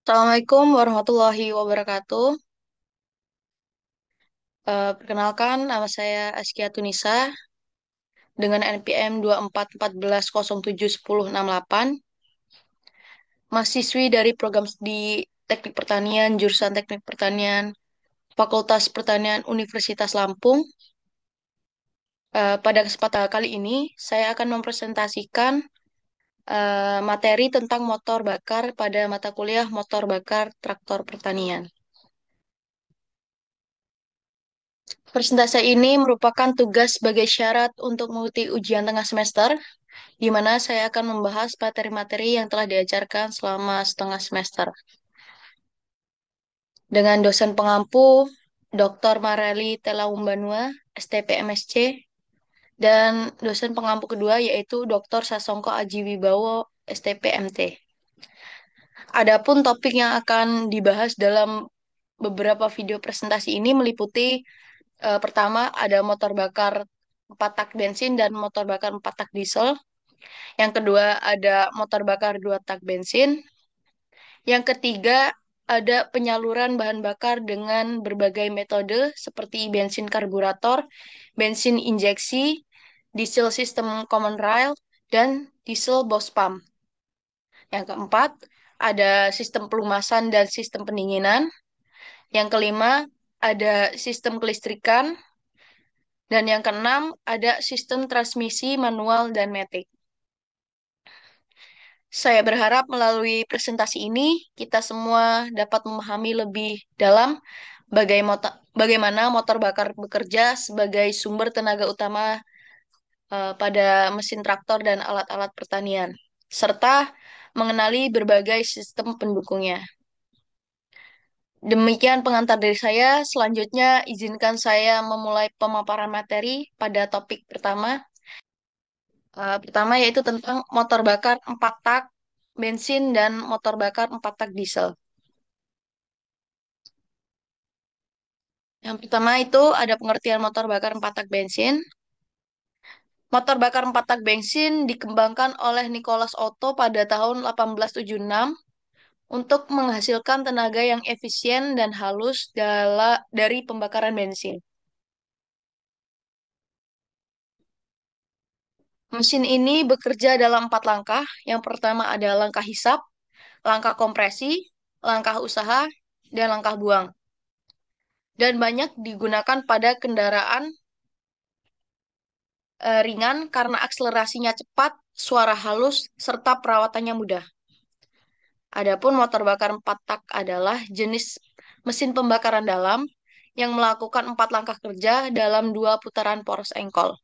Assalamualaikum warahmatullahi wabarakatuh. Perkenalkan, nama saya Askia Tunisa dengan NPM 2414107108, mahasiswi dari program studi Teknik Pertanian, jurusan Teknik Pertanian, Fakultas Pertanian Universitas Lampung. Pada kesempatan kali ini, saya akan mempresentasikan materi tentang motor bakar pada mata kuliah motor bakar traktor pertanian. Presentasi ini merupakan tugas sebagai syarat untuk mengikuti ujian tengah semester, di mana saya akan membahas materi-materi yang telah diajarkan selama setengah semester. Dengan dosen pengampu, Dr. Mareli Telaumbanua, STP MSc, dan dosen pengampu kedua yaitu Dr. Sasongko Aji Wibowo, STP MT. Adapun topik yang akan dibahas dalam beberapa video presentasi ini meliputi pertama ada motor bakar 4 tak bensin dan motor bakar 4 tak diesel. Yang kedua ada motor bakar 2 tak bensin. Yang ketiga ada penyaluran bahan bakar dengan berbagai metode seperti bensin karburator, bensin injeksi, diesel sistem common rail, dan diesel Bosch pump. Yang keempat ada sistem pelumasan dan sistem pendinginan. Yang kelima ada sistem kelistrikan. Dan yang keenam ada sistem transmisi manual dan matic. Saya berharap melalui presentasi ini kita semua dapat memahami lebih dalam bagaimana motor bakar bekerja sebagai sumber tenaga utama pada mesin traktor dan alat-alat pertanian, serta mengenali berbagai sistem pendukungnya. Demikian pengantar dari saya. Selanjutnya, izinkan saya memulai pemaparan materi pada topik pertama. Pertama yaitu tentang motor bakar 4 tak bensin dan motor bakar 4 tak diesel. Yang pertama itu ada pengertian motor bakar 4 tak bensin. Motor bakar 4 tak bensin dikembangkan oleh Nicholas Otto pada tahun 1876 untuk menghasilkan tenaga yang efisien dan halus dari pembakaran bensin. Mesin ini bekerja dalam 4 langkah. Yang pertama ada langkah hisap, langkah kompresi, langkah usaha, dan langkah buang. Dan banyak digunakan pada kendaraan ringan karena akselerasinya cepat, suara halus, serta perawatannya mudah. Adapun motor bakar 4 tak adalah jenis mesin pembakaran dalam yang melakukan 4 langkah kerja dalam 2 putaran poros engkol.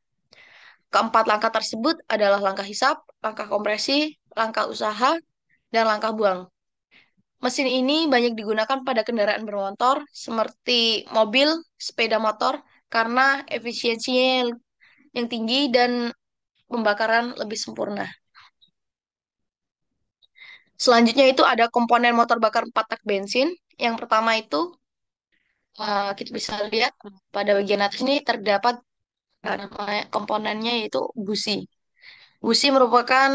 Keempat langkah tersebut adalah langkah hisap, langkah kompresi, langkah usaha, dan langkah buang. Mesin ini banyak digunakan pada kendaraan bermotor seperti mobil, sepeda motor karena efisiensinya yang tinggi dan pembakaran lebih sempurna. Selanjutnya itu ada komponen motor bakar 4 tak bensin. Yang pertama itu kita bisa lihat pada bagian atas ini terdapat namanya komponennya yaitu busi. Busi merupakan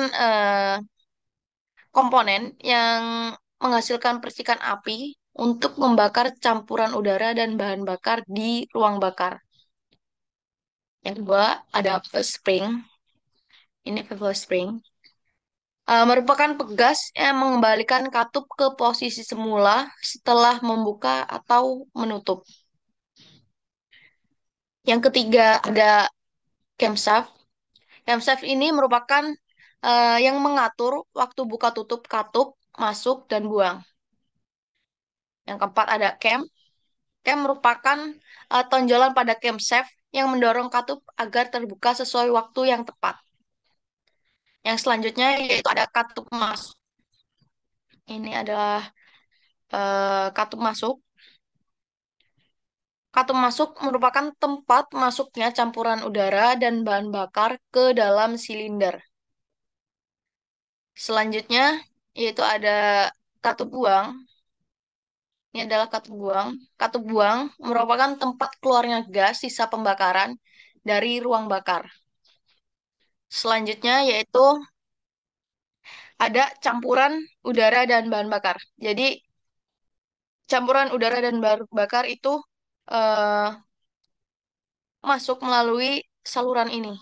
komponen yang menghasilkan percikan api untuk membakar campuran udara dan bahan bakar di ruang bakar. Yang kedua ada valve spring. Ini valve spring. Merupakan pegas yang mengembalikan katup ke posisi semula setelah membuka atau menutup. Yang ketiga ada camshaft. Camshaft ini merupakan yang mengatur waktu buka tutup katup, masuk dan buang. Yang keempat ada cam. Cam merupakan tonjolan pada camshaft yang mendorong katup agar terbuka sesuai waktu yang tepat. Yang selanjutnya yaitu ada katup masuk. Ini adalah katup masuk. Katup masuk merupakan tempat masuknya campuran udara dan bahan bakar ke dalam silinder. Selanjutnya yaitu ada katup buang. Ini adalah katup buang. Katup buang merupakan tempat keluarnya gas sisa pembakaran dari ruang bakar. Selanjutnya yaitu ada campuran udara dan bahan bakar. Jadi Campuran udara dan bahan bakar itu eh, masuk melalui saluran ini.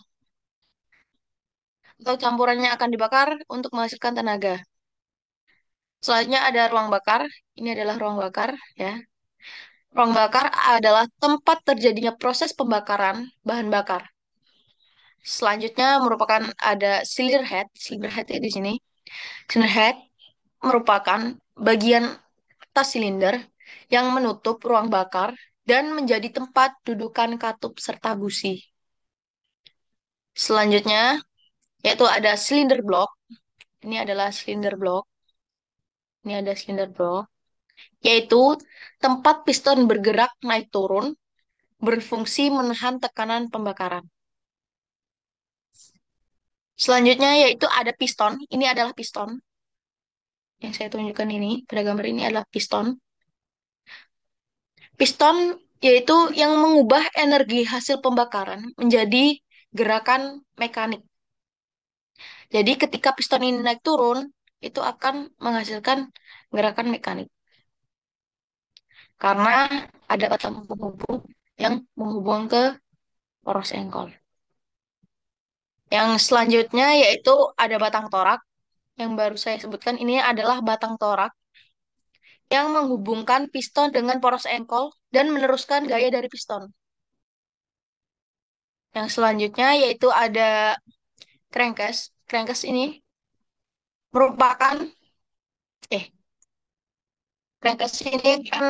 Atau campurannya akan dibakar untuk menghasilkan tenaga. Selanjutnya ada ruang bakar. Ini adalah ruang bakar, ya. Ruang bakar adalah tempat terjadinya proses pembakaran bahan bakar. Selanjutnya merupakan ada cylinder head. Cylinder head ya di sini. Cylinder head merupakan bagian atas silinder yang menutup ruang bakar dan menjadi tempat dudukan katup serta busi. Selanjutnya yaitu ada cylinder block. Ini adalah cylinder block. Ini ada cylinder block, yaitu tempat piston bergerak naik turun berfungsi menahan tekanan pembakaran. Selanjutnya yaitu ada piston. Ini adalah piston. Yang saya tunjukkan ini, pada gambar ini adalah piston. Piston yaitu yang mengubah energi hasil pembakaran menjadi gerakan mekanik. Jadi ketika piston ini naik turun, itu akan menghasilkan gerakan mekanik. Karena ada batang penghubung yang menghubung ke poros engkol. Yang selanjutnya yaitu ada batang torak. Yang baru saya sebutkan ini adalah batang torak yang menghubungkan piston dengan poros engkol dan meneruskan gaya dari piston. Yang selanjutnya yaitu ada crankcase. Crankcase ini merupakan eh crankcase ini kan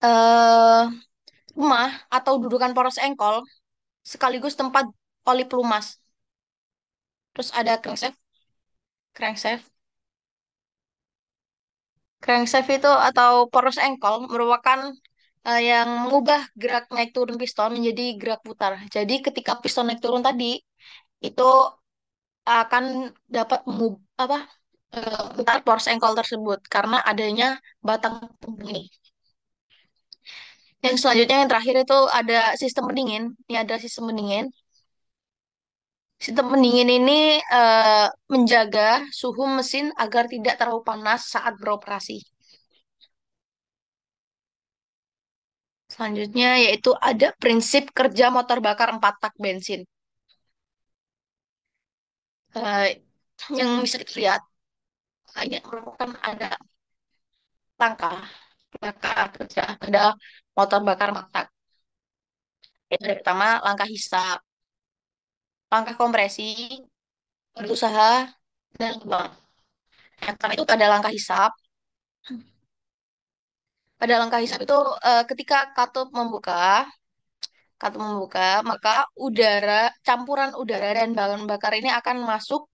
eh rumah atau dudukan poros engkol sekaligus tempat oli pelumas. Terus ada crankshaft. Crankshaft. Crankshaft itu atau poros engkol merupakan yang mengubah gerak naik turun piston menjadi gerak putar. Jadi ketika piston naik turun tadi itu akan dapat putar poros engkol tersebut karena adanya batang penghubung ini. Yang selanjutnya yang terakhir itu ada sistem pendingin. Ini ada sistem pendingin. Sistem pendingin ini menjaga suhu mesin agar tidak terlalu panas saat beroperasi. Selanjutnya yaitu ada prinsip kerja motor bakar 4 tak bensin. Eh, yang bisa dilihat hanya merupakan ada langkah bakar kerja pada motor bakar 4 tak. Yaitu yang pertama langkah hisap, langkah kompresi, berusaha, dan buang. Yang pertama itu pada langkah hisap. Pada langkah hisap itu ketika katup membuka, maka campuran udara dan bahan bakar ini akan masuk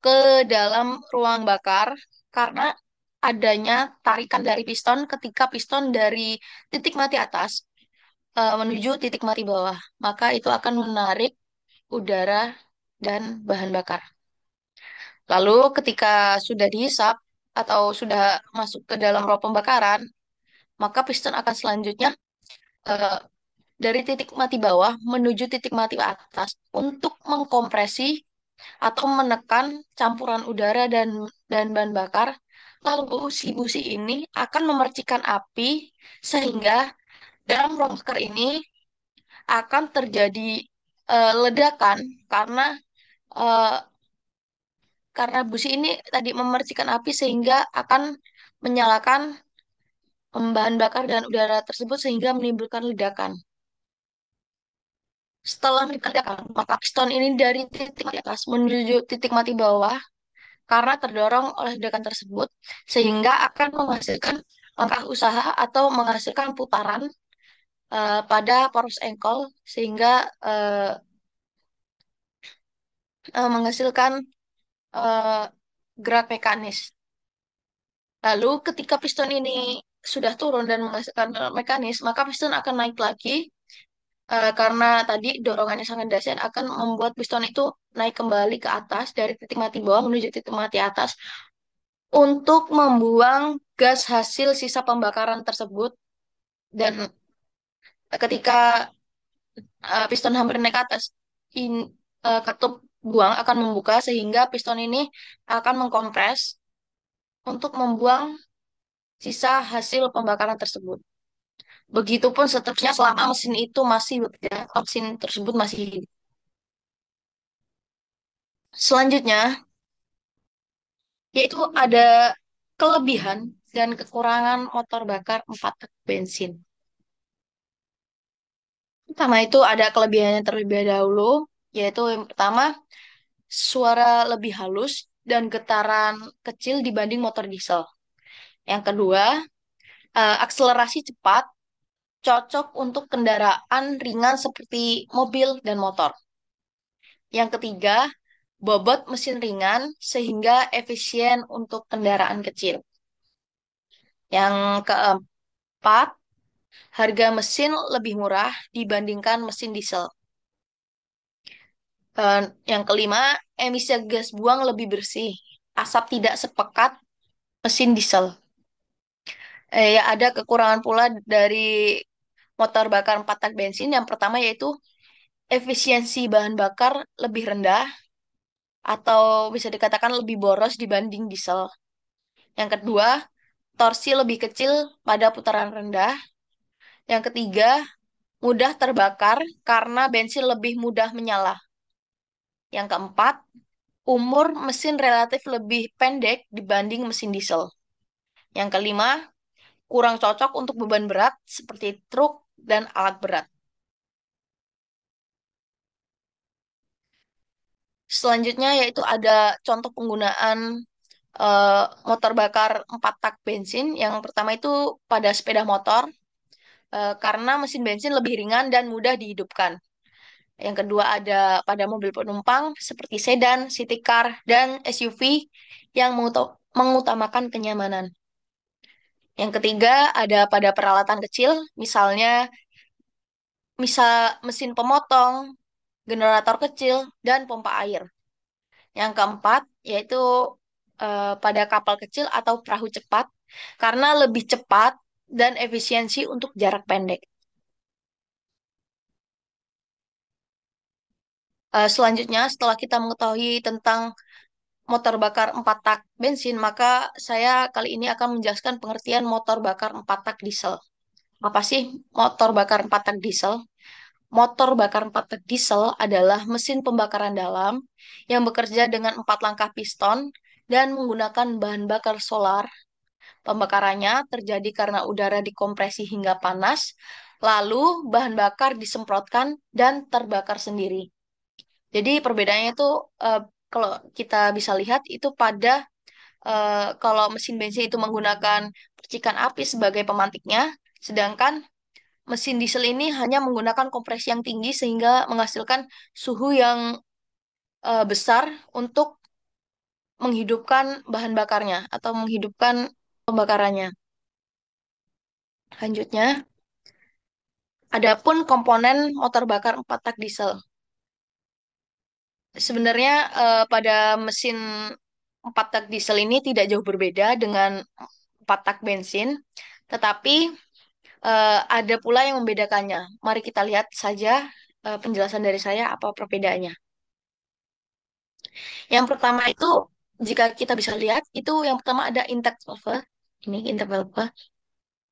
ke dalam ruang bakar karena adanya tarikan dari piston ketika piston dari titik mati atas menuju titik mati bawah. Maka itu akan menarik udara dan bahan bakar. Lalu ketika sudah dihisap atau sudah masuk ke dalam ruang pembakaran, maka piston akan selanjutnya eh, dari titik mati bawah menuju titik mati atas untuk mengkompresi atau menekan campuran udara dan bahan bakar. Lalu si busi ini akan memercikan api sehingga dalam ruang bakar ini akan terjadi ledakan karena eh, busi ini tadi memercikan api sehingga akan menyalakan bahan bakar dan udara tersebut sehingga menimbulkan ledakan. Setelah menimbulkan ledakan, maka piston ini dari titik mati atas menuju titik mati bawah karena terdorong oleh ledakan tersebut, sehingga akan menghasilkan langkah usaha atau menghasilkan putaran pada poros engkol, sehingga menghasilkan eh, gerak mekanis. Lalu ketika piston ini sudah turun dan menghasilkan gerak mekanis, maka piston akan naik lagi karena tadi dorongannya sangat dahsyat akan membuat piston itu naik kembali ke atas dari titik mati bawah menuju titik mati atas untuk membuang gas hasil sisa pembakaran tersebut dan ketika piston hampir naik ke atas in, katup buang akan membuka sehingga piston ini akan mengkompres untuk membuang sisa hasil pembakaran tersebut. Begitupun seterusnya selama mesin itu masih bekerja, mesin tersebut masih hidup. Selanjutnya, yaitu ada kelebihan dan kekurangan motor bakar 4 tak bensin. Pertama itu ada kelebihannya terlebih dahulu, yaitu yang pertama, suara lebih halus dan getaran kecil dibanding motor diesel. Yang kedua, akselerasi cepat, cocok untuk kendaraan ringan seperti mobil dan motor. Yang ketiga, bobot mesin ringan sehingga efisien untuk kendaraan kecil. Yang keempat, harga mesin lebih murah dibandingkan mesin diesel. Yang kelima, emisi gas buang lebih bersih. Asap tidak sepekat mesin diesel. Ya ada kekurangan pula dari motor bakar 4 tak bensin. Yang pertama yaitu efisiensi bahan bakar lebih rendah atau bisa dikatakan lebih boros dibanding diesel. Yang kedua, torsi lebih kecil pada putaran rendah. Yang ketiga, mudah terbakar karena bensin lebih mudah menyala. Yang keempat, umur mesin relatif lebih pendek dibanding mesin diesel. Yang kelima, kurang cocok untuk beban berat seperti truk dan alat berat. Selanjutnya yaitu ada contoh penggunaan motor bakar 4 tak bensin. Yang pertama itu pada sepeda motor, karena mesin bensin lebih ringan dan mudah dihidupkan. Yang kedua ada pada mobil penumpang seperti sedan, city car, dan SUV yang mengutamakan kenyamanan. Yang ketiga ada pada peralatan kecil, misalnya misal mesin pemotong, generator kecil, dan pompa air. Yang keempat yaitu pada kapal kecil atau perahu cepat, karena lebih cepat dan efisiensi untuk jarak pendek. Selanjutnya, setelah kita mengetahui tentang motor bakar 4 tak bensin, maka saya kali ini akan menjelaskan pengertian motor bakar 4 tak diesel. Apa sih motor bakar 4 tak diesel? Motor bakar 4 tak diesel adalah mesin pembakaran dalam yang bekerja dengan 4 langkah piston dan menggunakan bahan bakar solar. Pembakarannya terjadi karena udara dikompresi hingga panas, lalu bahan bakar disemprotkan dan terbakar sendiri. Jadi perbedaannya itu eh, kalau kita bisa lihat itu pada kalau mesin bensin itu menggunakan percikan api sebagai pemantiknya, sedangkan mesin diesel ini hanya menggunakan kompresi yang tinggi sehingga menghasilkan suhu yang besar untuk menghidupkan bahan bakarnya atau menghidupkan pembakarannya. Selanjutnya, adapun komponen motor bakar 4 tak diesel. Sebenarnya pada mesin 4 tak diesel ini tidak jauh berbeda dengan 4 tak bensin, tetapi ada pula yang membedakannya. Mari kita lihat saja penjelasan dari saya apa perbedaannya. Yang pertama itu, jika kita bisa lihat, itu yang pertama ada intake valve, ini intake valve,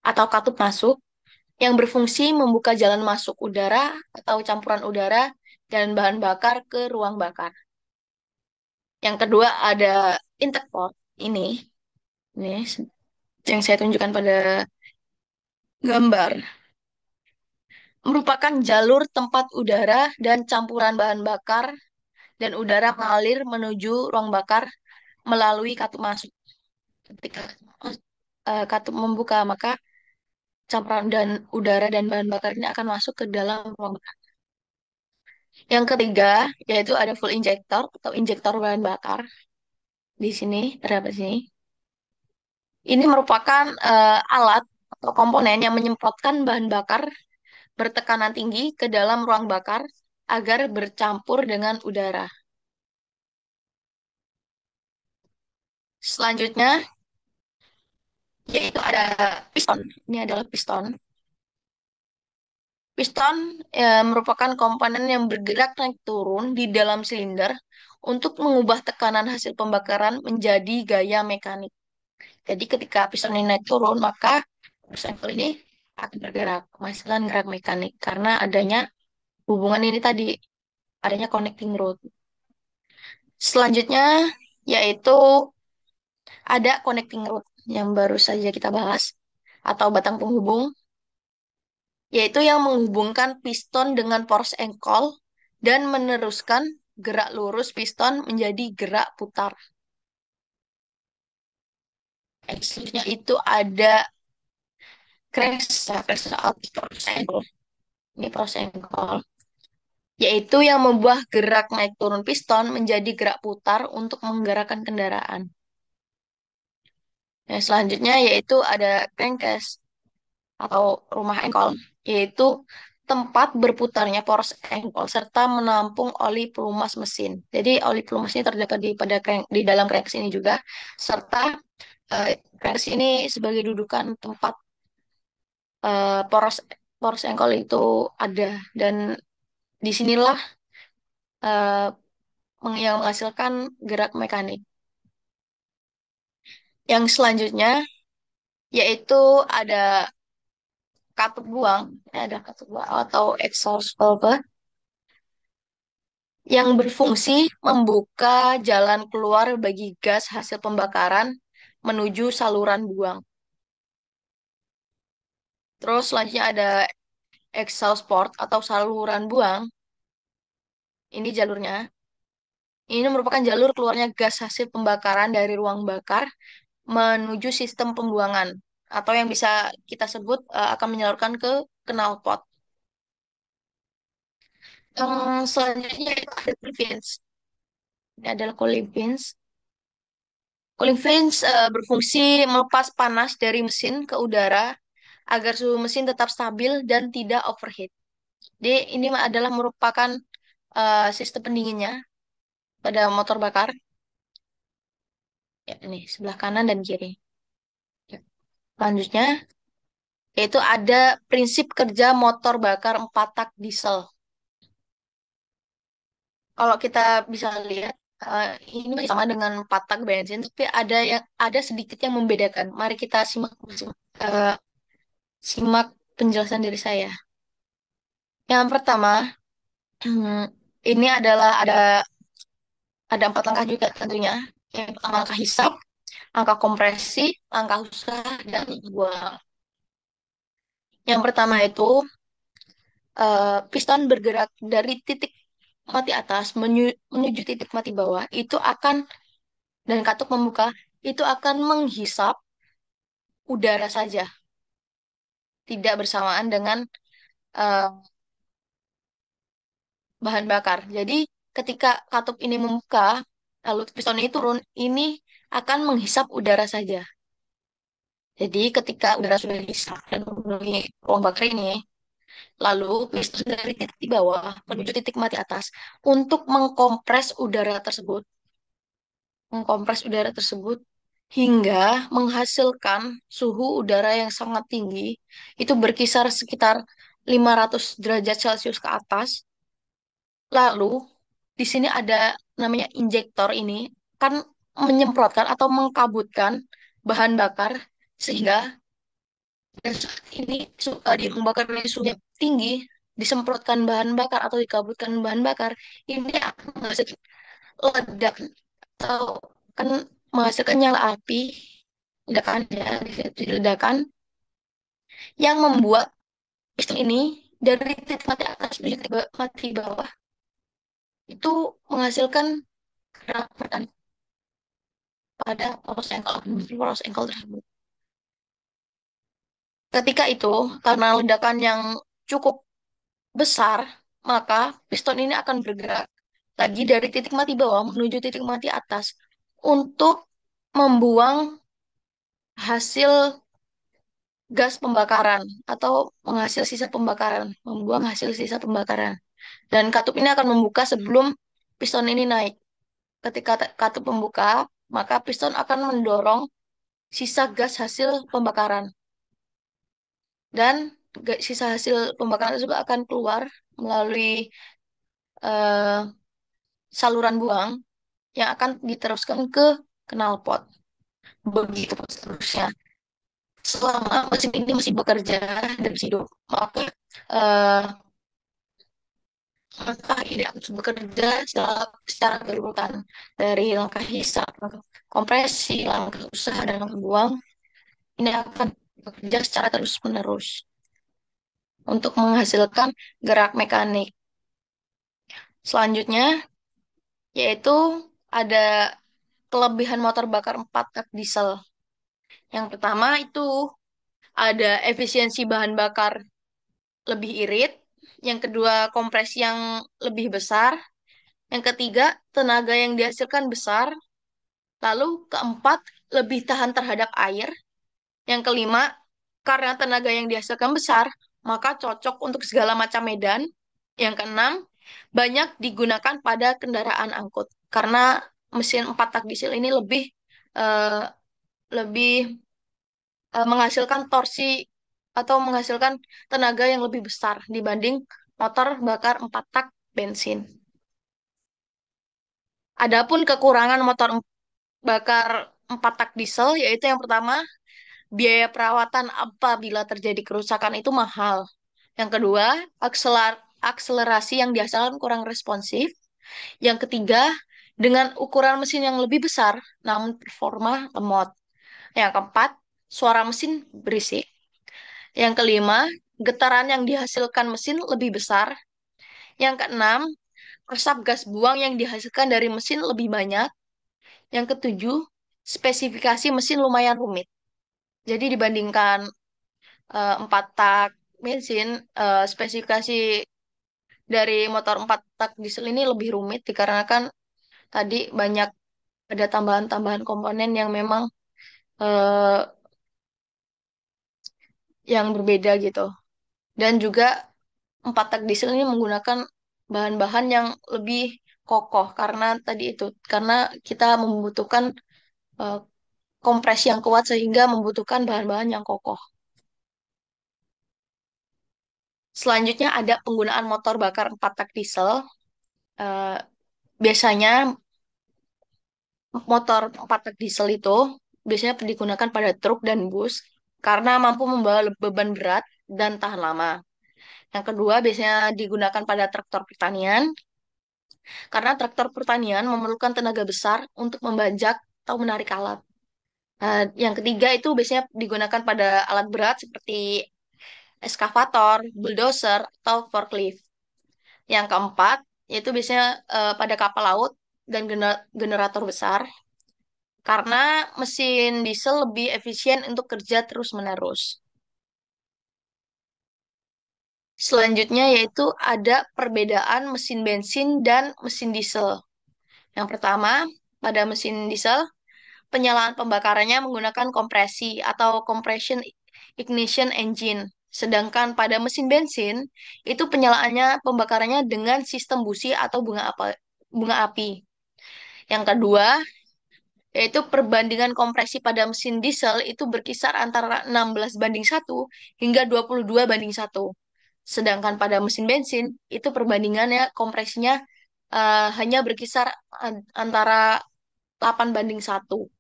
atau katup masuk, yang berfungsi membuka jalan masuk udara atau campuran udara dan bahan bakar ke ruang bakar. Yang kedua ada intake port, ini yang saya tunjukkan pada gambar, merupakan jalur tempat udara dan campuran bahan bakar dan udara mengalir menuju ruang bakar melalui katup masuk. Ketika katup membuka, maka campuran dan udara dan bahan bakar ini akan masuk ke dalam ruang bakar. Yang ketiga, yaitu ada fuel injector atau injektor bahan bakar. Di sini, terdapat sini. Ini merupakan alat atau komponen yang menyemprotkan bahan bakar bertekanan tinggi ke dalam ruang bakar agar bercampur dengan udara. Selanjutnya, yaitu ada piston. Ini adalah piston. Piston merupakan komponen yang bergerak naik turun di dalam silinder untuk mengubah tekanan hasil pembakaran menjadi gaya mekanik. Jadi ketika piston ini naik turun, maka motorcycle ini akan bergerak, menghasilkan gerak mekanik karena adanya hubungan ini tadi, adanya connecting rod. Selanjutnya yaitu ada connecting rod yang baru saja kita bahas atau batang penghubung, yaitu yang menghubungkan piston dengan poros engkol dan meneruskan gerak lurus piston menjadi gerak putar. Selanjutnya itu ada crankshaft atau poros engkol. Ini poros engkol, yaitu yang membuat gerak naik turun piston menjadi gerak putar untuk menggerakkan kendaraan. Yang selanjutnya yaitu ada crankcase atau rumah engkol, yaitu tempat berputarnya poros engkol serta menampung oli pelumas mesin. Jadi oli pelumas ini terdapat di dalam crankcase ini juga, serta crankcase ini sebagai dudukan tempat poros poros engkol itu ada, dan disinilah eh, yang menghasilkan gerak mekanik. Yang selanjutnya yaitu ada katup buang, ada katup buang atau exhaust valve yang berfungsi membuka jalan keluar bagi gas hasil pembakaran menuju saluran buang. Terus selanjutnya ada exhaust port atau saluran buang. Ini jalurnya. Ini merupakan jalur keluarnya gas hasil pembakaran dari ruang bakar menuju sistem pembuangan atau yang bisa kita sebut akan menyalurkan ke knalpot. Selanjutnya itu ada cooling fins. Ini adalah cooling fins. Cooling fins berfungsi melepas panas dari mesin ke udara agar suhu mesin tetap stabil dan tidak overheat. Jadi ini adalah merupakan sistem pendinginnya pada motor bakar. Ya, ini sebelah kanan dan kiri. Ya. Selanjutnya yaitu ada prinsip kerja motor bakar 4 tak diesel. Kalau kita bisa lihat, ini masih sama dengan 4 tak bensin, tapi ada sedikit yang membedakan. Mari kita eh, simak penjelasan dari saya. Yang pertama, ini adalah ada 4 langkah juga tentunya. Yang pertama langkah hisap, angka kompresi, angka usaha, dan buang. Yang pertama itu piston bergerak dari titik mati atas menuju titik mati bawah itu akan, dan katup membuka itu akan menghisap udara saja, tidak bersamaan dengan eh, bahan bakar. Jadi ketika katup ini membuka, lalu piston ini turun, ini akan menghisap udara saja. Jadi ketika udara sudah dihisap dan memenuhi ruang bakar ini, lalu piston dari titik di bawah menuju titik mati atas untuk mengkompres udara tersebut hingga menghasilkan suhu udara yang sangat tinggi, itu berkisar sekitar 500 derajat Celcius ke atas. Lalu di sini ada namanya injektor, ini kan menyemprotkan atau mengkabutkan bahan bakar sehingga pada saat ini di bahan bakar ini sudah tinggi, disemprotkan bahan bakar atau dikabutkan bahan bakar, ini akan menghasilkan ledak atau kan menghasilkan nyala api, ledakan ya, ledakan yang membuat piston ini dari titik mati atas menuju titik mati bawah itu menghasilkan gerakan pada poros engkol tersebut. Ketika itu, karena ledakan yang cukup besar, maka piston ini akan bergerak lagi dari titik mati bawah menuju titik mati atas untuk membuang hasil gas pembakaran atau menghasil sisa pembakaran, membuang hasil sisa pembakaran. Dan katup ini akan membuka sebelum piston ini naik. Ketika katup membuka, maka piston akan mendorong sisa gas hasil pembakaran. Dan sisa hasil pembakaran tersebut akan keluar melalui saluran buang yang akan diteruskan ke knalpot. begitu seterusnya. Selama mesin ini masih bekerja dan masih hidup, maka eh, langkah ini akan terus bekerja secara berurutan dari langkah hisap, langkah kompresi, langkah usaha, dan langkah buang. Ini akan bekerja secara terus-menerus untuk menghasilkan gerak mekanik. Selanjutnya, yaitu ada kelebihan motor bakar 4 tak diesel. Yang pertama itu ada efisiensi bahan bakar lebih irit. Yang kedua, kompresi yang lebih besar. Yang ketiga, tenaga yang dihasilkan besar. Lalu keempat, lebih tahan terhadap air. Yang kelima, karena tenaga yang dihasilkan besar, maka cocok untuk segala macam medan. Yang keenam, banyak digunakan pada kendaraan angkut. Karena mesin 4 tak diesel ini eh, lebih menghasilkan torsi atau menghasilkan tenaga yang lebih besar dibanding motor bakar 4 tak bensin. Adapun kekurangan motor bakar 4 tak diesel yaitu yang pertama, biaya perawatan apabila terjadi kerusakan itu mahal. Yang kedua, akselerasi yang dihasilkan kurang responsif. Yang ketiga, dengan ukuran mesin yang lebih besar, namun performa lemot. Yang keempat, suara mesin berisik. Yang kelima, getaran yang dihasilkan mesin lebih besar. Yang keenam, asap gas buang yang dihasilkan dari mesin lebih banyak. Yang ketujuh, spesifikasi mesin lumayan rumit. Jadi dibandingkan 4 tak bensin, spesifikasi dari motor 4 tak diesel ini lebih rumit dikarenakan tadi banyak ada tambahan-tambahan komponen yang memang eh, yang berbeda gitu. Dan juga 4 tak diesel ini menggunakan bahan-bahan yang lebih kokoh karena tadi itu karena kita membutuhkan eh, kompresi yang kuat sehingga membutuhkan bahan-bahan yang kokoh. Selanjutnya ada penggunaan motor bakar 4 tak diesel. Eh, biasanya motor 4 tak diesel itu biasanya digunakan pada truk dan bus karena mampu membawa beban berat dan tahan lama. Yang kedua biasanya digunakan pada traktor pertanian karena traktor pertanian memerlukan tenaga besar untuk membajak atau menarik alat. Yang ketiga itu biasanya digunakan pada alat berat seperti eskavator, bulldozer, atau forklift. Yang keempat, yaitu biasanya pada kapal laut dan generator besar, karena mesin diesel lebih efisien untuk kerja terus-menerus. Selanjutnya yaitu ada perbedaan mesin bensin dan mesin diesel. Yang pertama, pada mesin diesel, penyalaan pembakarannya menggunakan kompresi atau compression ignition engine. Sedangkan pada mesin bensin, itu penyalaannya pembakarannya dengan sistem busi atau bunga api. Yang kedua, yaitu perbandingan kompresi pada mesin diesel itu berkisar antara 16:1 hingga 22:1. Sedangkan pada mesin bensin, itu perbandingannya kompresinya hanya berkisar antara 8:1.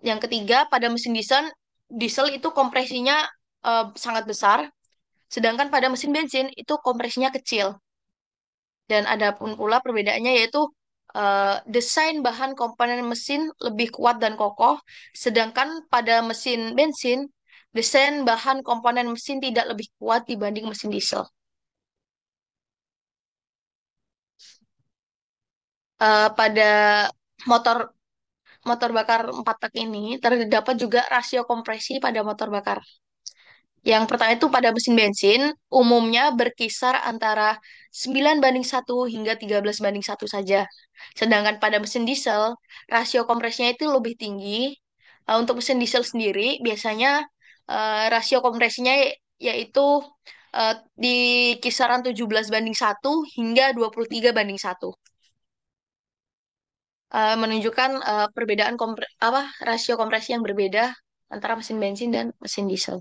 Yang ketiga, pada mesin diesel itu kompresinya sangat besar, sedangkan pada mesin bensin itu kompresinya kecil. Dan ada pun pula perbedaannya yaitu desain bahan komponen mesin lebih kuat dan kokoh, sedangkan pada mesin bensin, desain bahan komponen mesin tidak lebih kuat dibanding mesin diesel. Pada motor motor bakar 4 tak ini terdapat juga rasio kompresi pada motor bakar. Yang pertama itu pada mesin bensin, umumnya berkisar antara 9:1 hingga 13:1 saja. Sedangkan pada mesin diesel, rasio kompresinya itu lebih tinggi. Untuk mesin diesel sendiri, biasanya rasio kompresinya yaitu di kisaran 17:1 hingga 23:1. Menunjukkan perbedaan rasio kompresi yang berbeda antara mesin bensin dan mesin diesel.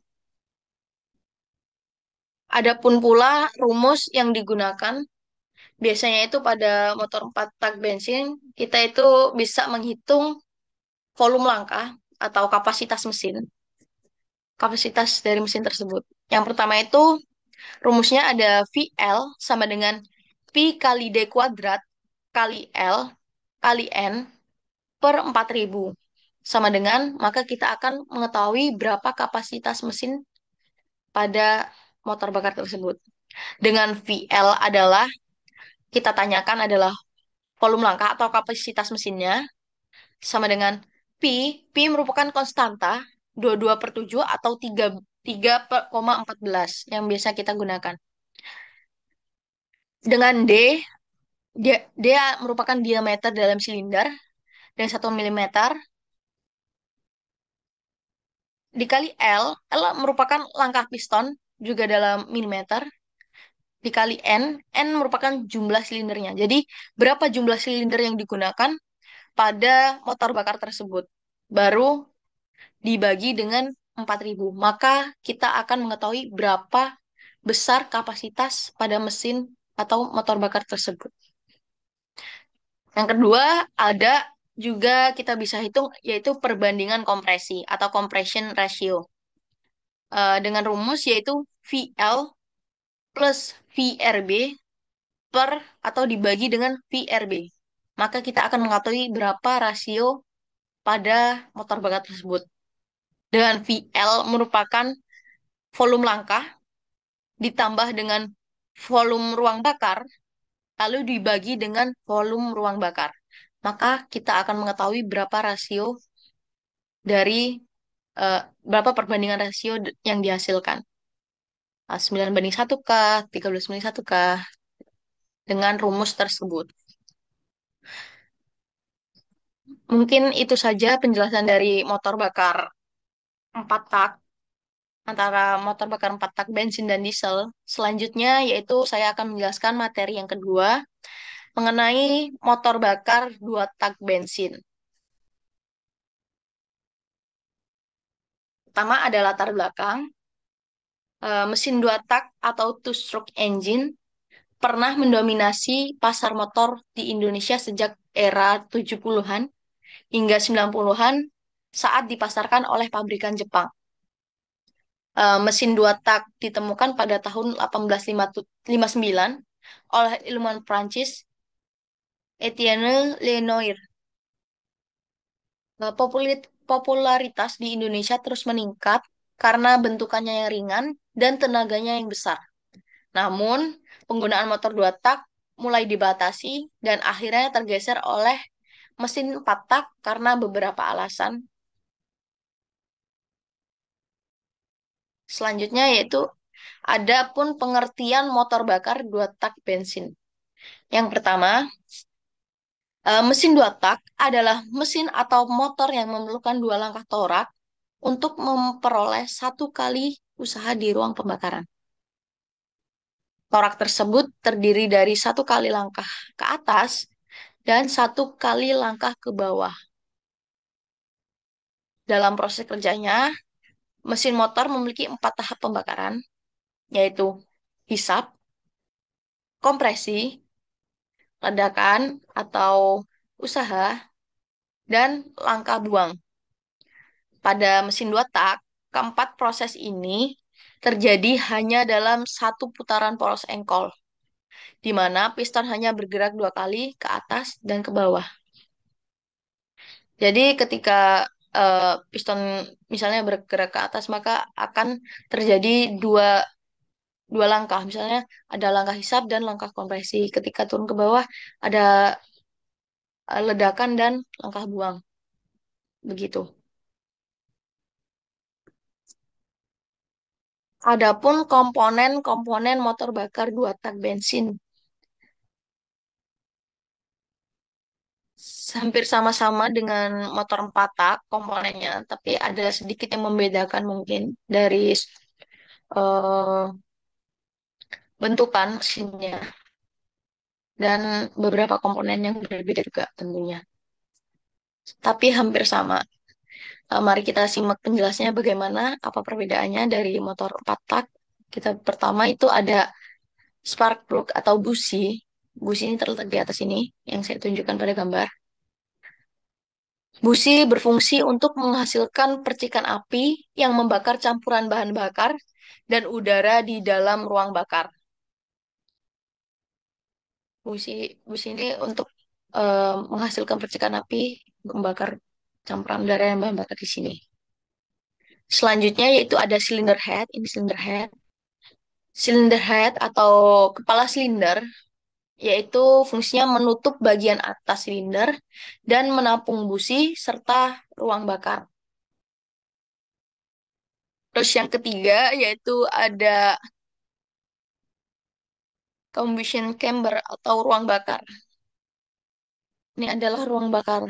Adapun pula rumus yang digunakan biasanya itu pada motor 4 tak bensin kita itu bisa menghitung volume langkah atau kapasitas dari mesin tersebut. Yang pertama itu rumusnya ada VL sama dengan Pi kali D kuadrat kali L kali N per 4.000. Sama dengan, maka kita akan mengetahui berapa kapasitas mesin pada motor bakar tersebut. Dengan VL adalah, kita tanyakan adalah volume langkah atau kapasitas mesinnya, sama dengan Pi merupakan konstanta 22 per 7 atau 3,14 yang biasa kita gunakan. Dengan dia merupakan diameter dalam silinder dan 1 mm, dikali L merupakan langkah piston juga dalam milimeter, dikali N merupakan jumlah silindernya. Jadi, berapa jumlah silinder yang digunakan pada motor bakar tersebut? Baru dibagi dengan 4.000. Maka kita akan mengetahui berapa besar kapasitas pada mesin atau motor bakar tersebut. Yang kedua, ada juga kita bisa hitung yaitu perbandingan kompresi atau compression ratio. Dengan rumus yaitu VL plus VRB per atau dibagi dengan VRB. Maka kita akan mengetahui berapa rasio pada motor bakar tersebut. Dengan VL merupakan volume langkah ditambah dengan volume ruang bakar, lalu dibagi dengan volume ruang bakar. Maka kita akan mengetahui berapa rasio dari eh, berapa perbandingan rasio yang dihasilkan. 9:1 kah, 13:1 kah, dengan rumus tersebut. Mungkin itu saja penjelasan dari motor bakar 4 tak, antara motor bakar 4 tak bensin dan diesel. Selanjutnya yaitu saya akan menjelaskan materi yang kedua mengenai motor bakar 2 tak bensin. Pertama ada latar belakang. Mesin 2 tak atau two-stroke engine pernah mendominasi pasar motor di Indonesia sejak era 70-an hingga 90-an saat dipasarkan oleh pabrikan Jepang. Mesin 2 tak ditemukan pada tahun 1859 oleh ilmuwan Prancis Etienne Lenoir. Popularitas di Indonesia terus meningkat karena bentukannya yang ringan dan tenaganya yang besar. Namun, penggunaan motor 2 tak mulai dibatasi dan akhirnya tergeser oleh mesin 4 tak karena beberapa alasan. Selanjutnya yaitu ada pun pengertian motor bakar 2 tak bensin. Yang pertama, mesin 2 tak adalah mesin atau motor yang memerlukan 2 langkah torak untuk memperoleh 1 kali usaha di ruang pembakaran. Torak tersebut terdiri dari 1 kali langkah ke atas dan 1 kali langkah ke bawah. Dalam proses kerjanya, mesin motor memiliki 4 tahap pembakaran, yaitu hisap, kompresi, ledakan atau usaha, dan langkah buang. Pada mesin 2 tak, keempat proses ini terjadi hanya dalam satu putaran poros engkol, di mana piston hanya bergerak 2 kali ke atas dan ke bawah. Jadi ketika piston misalnya bergerak ke atas, maka akan terjadi dua, dua langkah. Misalnya ada langkah hisap dan langkah kompresi. Ketika turun ke bawah, ada ledakan dan langkah buang. Begitu. Adapun komponen-komponen motor bakar 2 tak bensin hampir sama-sama dengan motor 4 tak komponennya, tapi ada sedikit yang membedakan mungkin dari eh, bentukan mesinnya dan beberapa komponen yang berbeda juga tentunya. Tapi hampir sama. Mari kita simak penjelasannya bagaimana, apa perbedaannya dari motor 4 tak. Kita pertama itu ada spark plug atau busi. Busi ini terletak di atas ini, yang saya tunjukkan pada gambar. Busi berfungsi untuk menghasilkan percikan api yang membakar campuran bahan bakar dan udara di dalam ruang bakar. Busi, busi ini untuk menghasilkan percikan api, membakar campuran udara yang bahan bakar di sini. Selanjutnya yaitu ada cylinder head. Ini cylinder head. Cylinder head atau kepala silinder yaitu fungsinya menutup bagian atas silinder dan menampung busi serta ruang bakar. Terus yang ketiga yaitu ada combustion chamber atau ruang bakar. Ini adalah ruang bakar.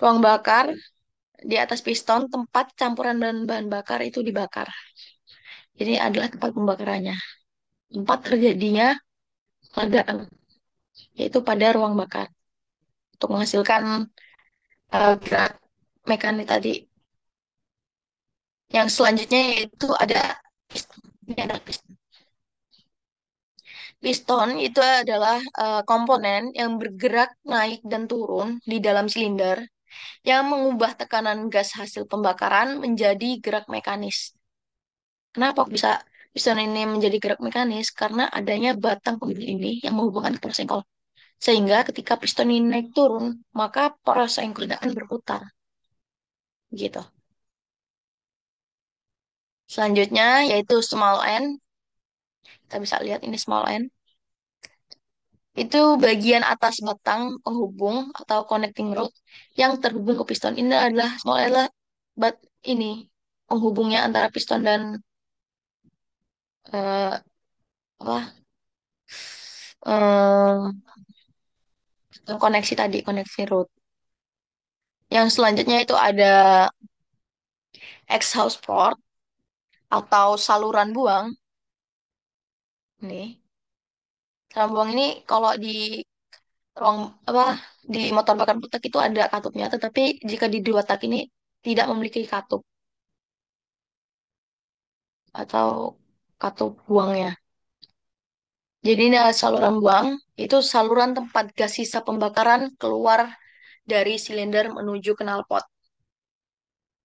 Ruang bakar di atas piston tempat campuran dan bahan bakar itu dibakar. Jadi adalah tempat pembakarannya. Tempat terjadinya ledakan, yaitu pada ruang bakar. Untuk menghasilkan gerak mekanik tadi. Yang selanjutnya yaitu ada piston. Ini adalah piston. Piston itu adalah komponen yang bergerak naik dan turun di dalam silinder yang mengubah tekanan gas hasil pembakaran menjadi gerak mekanis. Kenapa bisa piston ini menjadi gerak mekanis? Karena adanya batang penghubung ini yang menghubungkan poros engkol. Sehingga ketika piston ini naik turun, maka poros engkol akan berputar. Gitu. Selanjutnya yaitu small end. Kita bisa lihat ini small end. Itu bagian atas batang penghubung atau connecting rod yang terhubung ke piston. Ini adalah small end adalah bat ini penghubungnya antara piston dan apa eh, koneksi tadi, koneksi root. Yang selanjutnya itu ada exhaust port atau saluran buang. Nih, saluran buang ini kalau di ruang apa di motor bakar petek itu ada katupnya, tetapi jika di dua tak ini tidak memiliki katup atau katup buangnya. Jadi ini adalah saluran buang, itu saluran tempat gas sisa pembakaran keluar dari silinder menuju knalpot.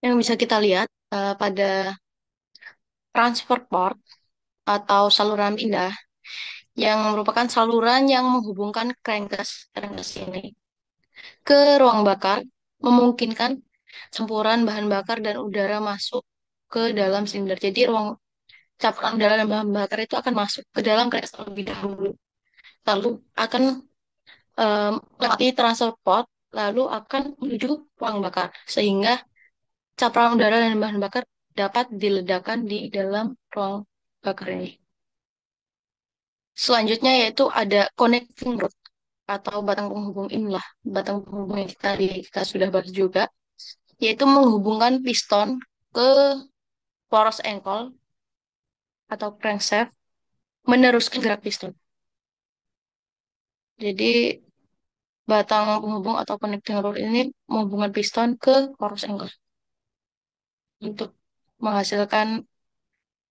Yang bisa kita lihat pada transfer port atau saluran pindah yang merupakan saluran yang menghubungkan crankcase ini ke ruang bakar, memungkinkan campuran bahan bakar dan udara masuk ke dalam silinder. Jadi ruang campuran udara dan bahan bakar itu akan masuk ke dalam crankcase terlebih dahulu, lalu akan melewati transfer port, lalu akan menuju ruang bakar, sehingga campuran udara dan bahan bakar dapat diledakkan di dalam ruang bakar ini. Selanjutnya yaitu ada connecting rod atau batang penghubung inilah batang penghubung yang kita sudah bahas juga, yaitu menghubungkan piston ke poros engkol atau crankshaft meneruskan gerak piston. Jadi batang penghubung atau connecting rod ini menghubungkan piston ke poros engkol untuk menghasilkan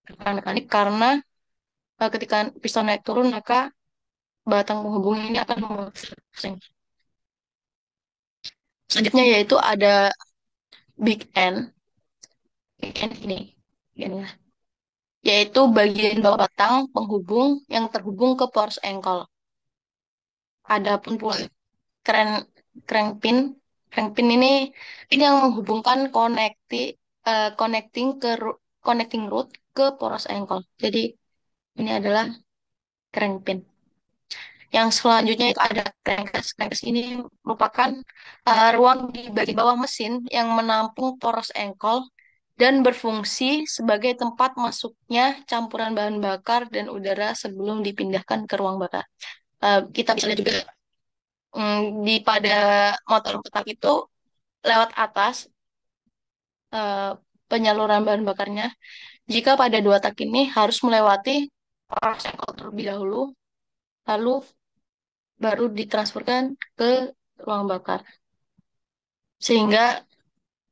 gerakan mekanik karena ketika piston naik turun maka batang penghubung ini akan menghasilkan. Selanjutnya yaitu ada big end. Big end ini yaitu bagian bawah batang penghubung yang terhubung ke poros engkol. Adapun pula crank crankpin, crankpin ini yang menghubungkan connecting connecting root ke poros engkol. Jadi ini adalah crankpin. Yang selanjutnya itu ada crankcase. Crankcase ini merupakan ruang di bagian bawah mesin yang menampung poros engkol dan berfungsi sebagai tempat masuknya campuran bahan bakar dan udara sebelum dipindahkan ke ruang bakar. Kita bisa lihat juga di pada motor petak itu lewat atas eh, penyaluran bahan bakarnya. Jika pada dua tak ini harus melewati poros engkol terlebih dahulu, lalu baru ditransferkan ke ruang bakar. Sehingga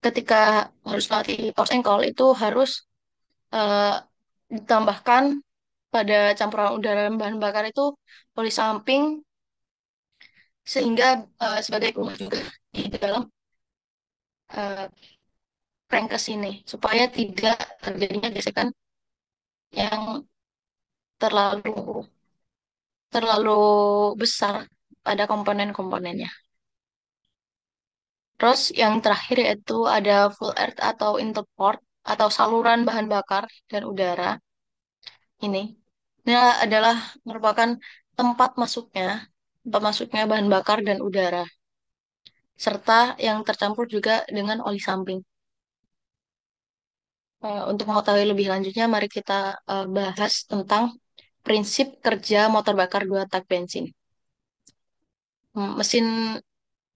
ketika harus melatih poros engkol itu harus eh, ditambahkan pada campuran udara dan bahan bakar itu oli samping sehingga sebagai rumah juga di dalam eh, crank ke sini supaya tidak terjadinya gesekan yang terlalu terlalu besar pada komponen-komponennya. Terus yang terakhir yaitu ada full earth atau interport atau saluran bahan bakar dan udara. Ini, ini adalah merupakan tempat masuknya bahan bakar dan udara, serta yang tercampur juga dengan oli samping. Untuk mengetahui lebih lanjutnya, mari kita bahas tentang prinsip kerja motor bakar dua tak bensin. Mesin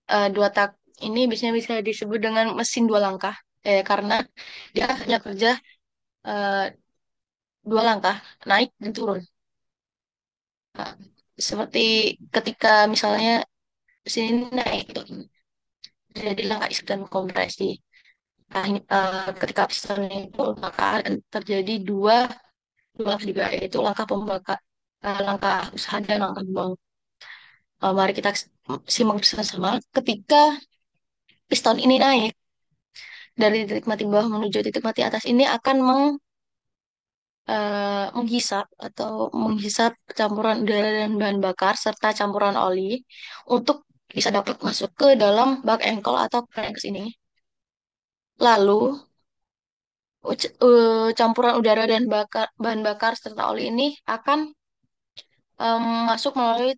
dua tak ini biasanya bisa disebut dengan mesin dua langkah, karena dia hanya kerja eh, dua langkah, naik dan turun. Nah, seperti ketika misalnya mesin ini naik, gitu, jadi langkah isi dan kompresi. Nah, ketika piston itu maka akan terjadi dua langkah juga, yaitu langkah pembakar, langkah usaha dan langkah buang. Mari kita simak bersama-sama. Ketika piston ini naik dari titik mati bawah menuju titik mati atas, ini akan menghisap atau menghisap campuran udara dan bahan bakar serta campuran oli untuk bisa dapat masuk ke dalam bak engkol atau cranks ini. Lalu campuran udara dan bahan bakar serta oli ini akan masuk melalui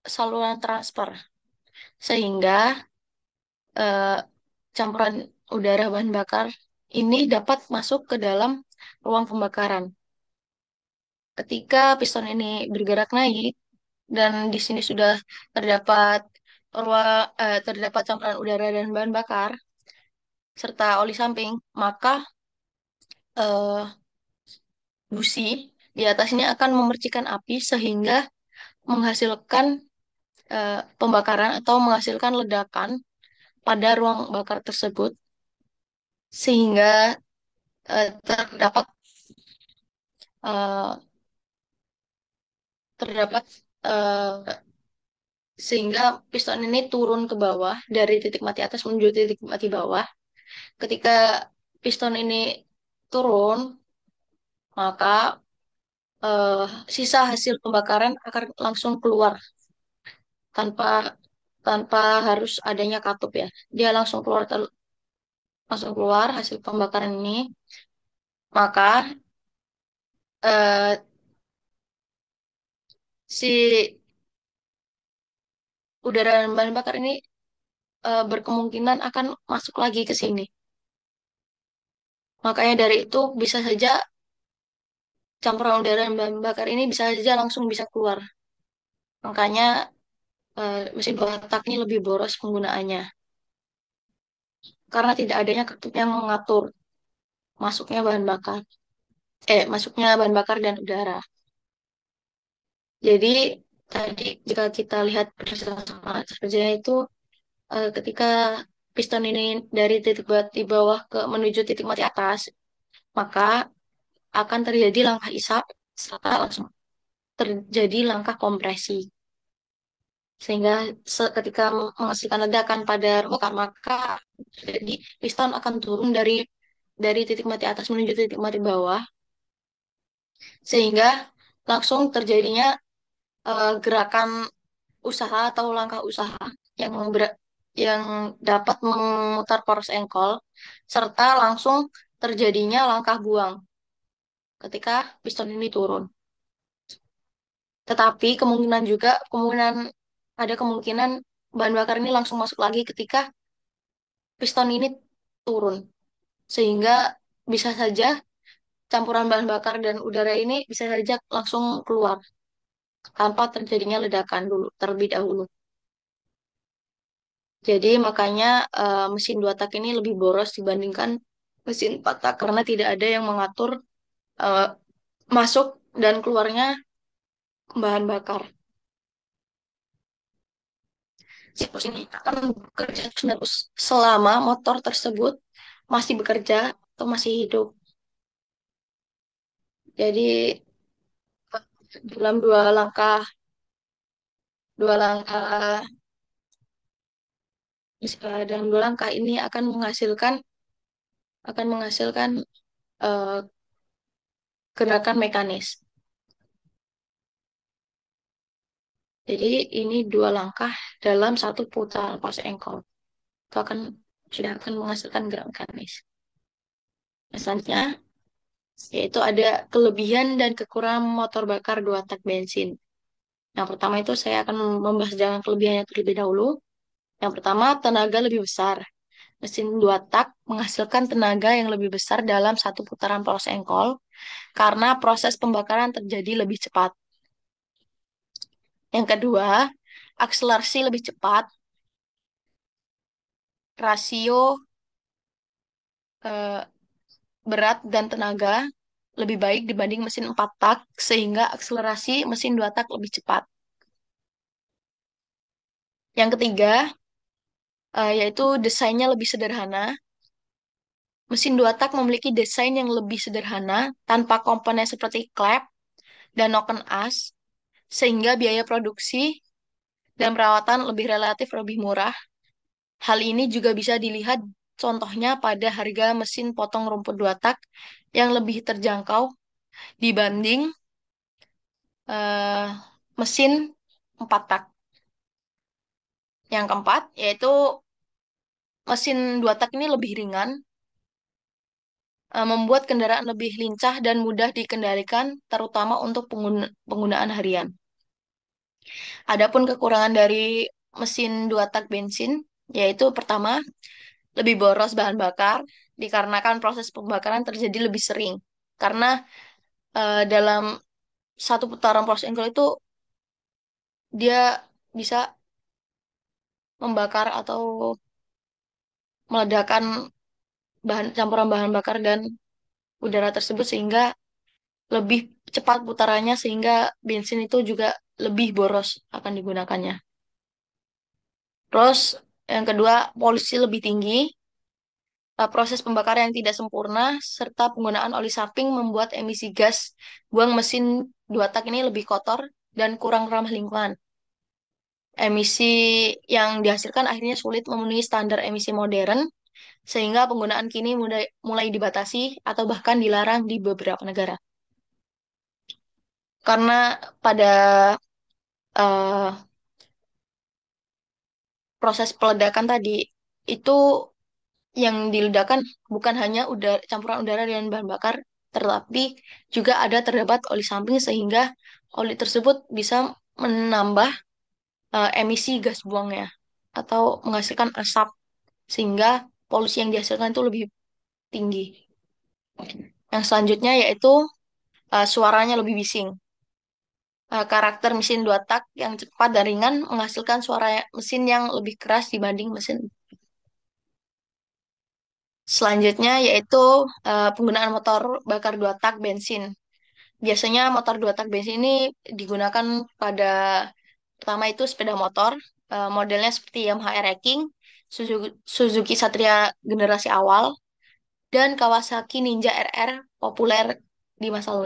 saluran transfer sehingga eh, campuran udara bahan bakar ini dapat masuk ke dalam ruang pembakaran. Ketika piston ini bergerak naik dan di sini sudah terdapat terdapat campuran udara dan bahan bakar serta oli samping, maka eh, busi di atasnya akan memercikan api sehingga menghasilkan pembakaran atau menghasilkan ledakan pada ruang bakar tersebut sehingga terdapat eh, terdapat eh, sehingga piston ini turun ke bawah dari titik mati atas menuju titik mati bawah. Ketika piston ini turun, maka eh, sisa hasil pembakaran akan langsung keluar tanpa tanpa harus adanya katup ya. Dia langsung keluar hasil pembakaran ini. Maka eh, si udara dan bahan bakar ini berkemungkinan akan masuk lagi ke sini. Makanya dari itu bisa saja campuran udara dan bahan bakar ini bisa saja langsung bisa keluar. Makanya mesin dua tak ini lebih boros penggunaannya karena tidak adanya ketup yang mengatur masuknya bahan bakar, masuknya bahan bakar dan udara. Jadi tadi jika kita lihat bersama kerjanya itu ketika piston ini dari titik mati bawah ke menuju titik mati atas, maka akan terjadi langkah isap serta langsung terjadi langkah kompresi. Sehingga ketika menghasilkan ledakan pada bakar maka jadi piston akan turun dari titik mati atas menuju titik mati bawah sehingga langsung terjadinya gerakan usaha atau langkah usaha yang yang dapat memutar poros engkol serta langsung terjadinya langkah buang ketika piston ini turun. Tetapi ada kemungkinan bahan bakar ini langsung masuk lagi ketika piston ini turun. Sehingga bisa saja campuran bahan bakar dan udara ini bisa saja langsung keluar tanpa terjadinya ledakan dulu terlebih dahulu. Jadi makanya mesin dua tak ini lebih boros dibandingkan mesin empat tak karena tidak ada yang mengatur eh, masuk dan keluarnya bahan bakar. Siklus ini akan bekerja terus selama motor tersebut masih bekerja atau masih hidup. Jadi dalam dua langkah Dalam dua langkah ini akan menghasilkan eh, gerakan mekanis. Jadi ini dua langkah dalam satu putaran pas engkol. Itu sudah akan menghasilkan gerak mekanis. Misalnya, yaitu ada kelebihan dan kekurangan motor bakar dua tak bensin. Yang pertama itu saya akan membahas dengan kelebihannya terlebih dahulu. Yang pertama, tenaga lebih besar. Mesin dua tak menghasilkan tenaga yang lebih besar dalam satu putaran poros engkol karena proses pembakaran terjadi lebih cepat. Yang kedua, akselerasi lebih cepat, rasio eh, berat dan tenaga lebih baik dibanding mesin 4 tak, sehingga akselerasi mesin 2 tak lebih cepat. Yang ketiga, yaitu desainnya lebih sederhana. Mesin 2 tak memiliki desain yang lebih sederhana, tanpa komponen seperti klep dan noken as, sehingga biaya produksi dan perawatan lebih relatif lebih murah. Hal ini juga bisa dilihat contohnya pada harga mesin potong rumput 2 tak yang lebih terjangkau dibanding eh, mesin 4 tak. Yang keempat, yaitu mesin 2 tak ini lebih ringan, membuat kendaraan lebih lincah dan mudah dikendalikan, terutama untuk penggunaan harian. Adapun kekurangan dari mesin 2 tak bensin, yaitu pertama, lebih boros bahan bakar, dikarenakan proses pembakaran terjadi lebih sering. Karena dalam satu putaran proses engkel itu, dia bisa membakar atau meledakkan campuran bahan bakar dan udara tersebut sehingga lebih cepat putarannya sehingga bensin itu juga lebih boros akan digunakannya. Terus yang kedua, polusi lebih tinggi. Proses pembakaran yang tidak sempurna serta penggunaan oli samping membuat emisi gas buang mesin dua tak ini lebih kotor dan kurang ramah lingkungan. Emisi yang dihasilkan akhirnya sulit memenuhi standar emisi modern sehingga penggunaan kini mulai dibatasi atau bahkan dilarang di beberapa negara. Karena pada eh, proses peledakan tadi itu yang diledakkan bukan hanya campuran udara dan bahan bakar, tetapi juga terdapat oli samping sehingga oli tersebut bisa menambah emisi gas buangnya atau menghasilkan asap sehingga polusi yang dihasilkan itu lebih tinggi. Yang selanjutnya yaitu suaranya lebih bising. Karakter mesin dua tak yang cepat dan ringan menghasilkan suara mesin yang lebih keras dibanding mesin. Selanjutnya yaitu penggunaan motor bakar dua tak bensin. Biasanya motor dua tak bensin ini digunakan pada pertama itu sepeda motor, modelnya seperti Yamaha Air King, Suzuki Satria generasi awal, dan Kawasaki Ninja RR populer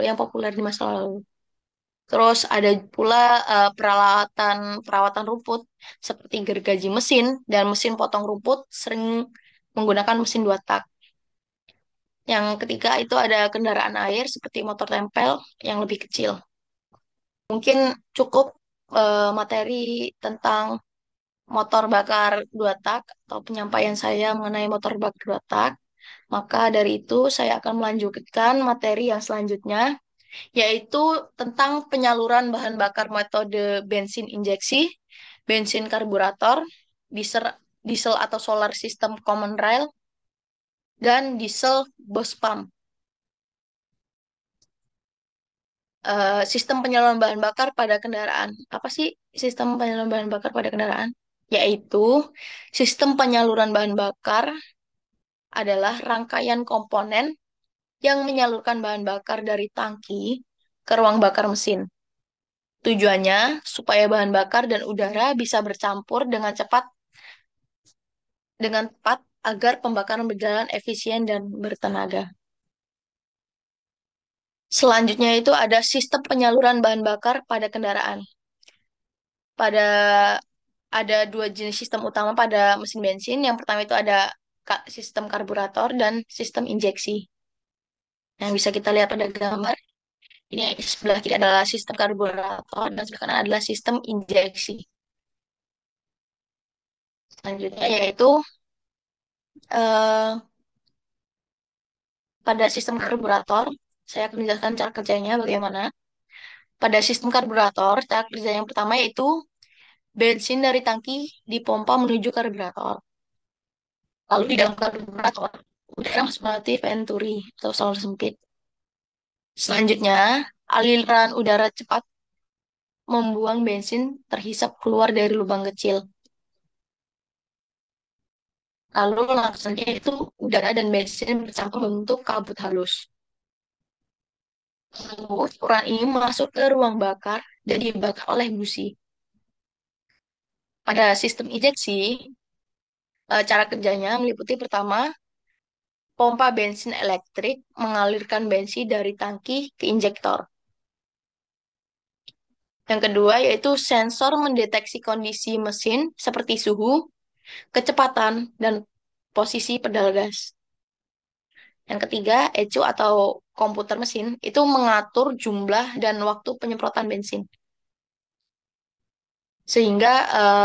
yang populer di masa lalu. Terus ada pula peralatan perawatan rumput seperti gergaji mesin dan mesin potong rumput sering menggunakan mesin dua tak. Yang ketiga itu ada kendaraan air seperti motor tempel yang lebih kecil. Mungkin cukup materi tentang motor bakar dua tak atau penyampaian saya mengenai motor bakar dua tak. Maka dari itu saya akan melanjutkan materi yang selanjutnya, yaitu tentang penyaluran bahan bakar metode bensin injeksi, bensin karburator, diesel, diesel atau solar system common rail, dan diesel bus pump. Sistem penyaluran bahan bakar pada kendaraan. Apa sih sistem penyaluran bahan bakar pada kendaraan? Yaitu sistem penyaluran bahan bakar adalah rangkaian komponen yang menyalurkan bahan bakar dari tangki ke ruang bakar mesin. Tujuannya supaya bahan bakar dan udara bisa bercampur dengan tepat agar pembakaran berjalan efisien dan bertenaga. Selanjutnya itu ada sistem penyaluran bahan bakar pada kendaraan. Pada ada dua jenis sistem utama pada mesin bensin. Yang pertama itu ada sistem karburator dan sistem injeksi. Yang bisa kita lihat pada gambar. Ini sebelah kiri adalah sistem karburator dan sebelah kanan adalah sistem injeksi. Selanjutnya yaitu eh, pada sistem karburator, saya akan menjelaskan cara kerjanya bagaimana. Pada sistem karburator, cara kerja yang pertama yaitu bensin dari tangki dipompa menuju karburator. Lalu di dalam karburator, udara masuk melalui venturi atau saluran sempit. Selanjutnya, aliran udara cepat membuang bensin terhisap keluar dari lubang kecil. Lalu langsungnya itu udara dan bensin bercampur membentuk kabut halus. Lalu ukuran ini masuk ke ruang bakar dan dibakar oleh busi. Pada sistem injeksi, cara kerjanya meliputi pertama, pompa bensin elektrik mengalirkan bensin dari tangki ke injektor. Yang kedua yaitu sensor mendeteksi kondisi mesin seperti suhu, kecepatan, dan posisi pedal gas. Yang ketiga, ECU atau komputer mesin itu mengatur jumlah dan waktu penyemprotan bensin. Sehingga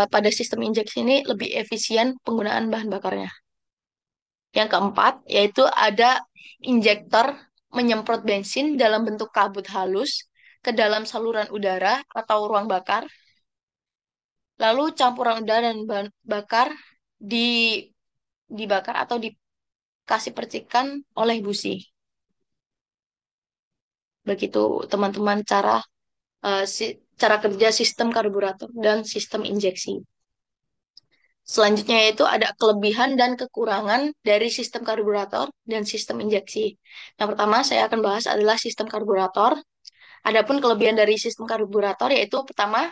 pada sistem injeksi ini lebih efisien penggunaan bahan bakarnya. Yang keempat, yaitu ada injektor menyemprot bensin dalam bentuk kabut halus ke dalam saluran udara atau ruang bakar. Lalu campuran udara dan bahan bakar di dibakar atau dikasih percikan oleh busi. Begitu teman-teman cara kerja sistem karburator dan sistem injeksi. Selanjutnya yaitu ada kelebihan dan kekurangan dari sistem karburator dan sistem injeksi. Yang pertama saya akan bahas adalah sistem karburator. Adapun kelebihan dari sistem karburator yaitu pertama,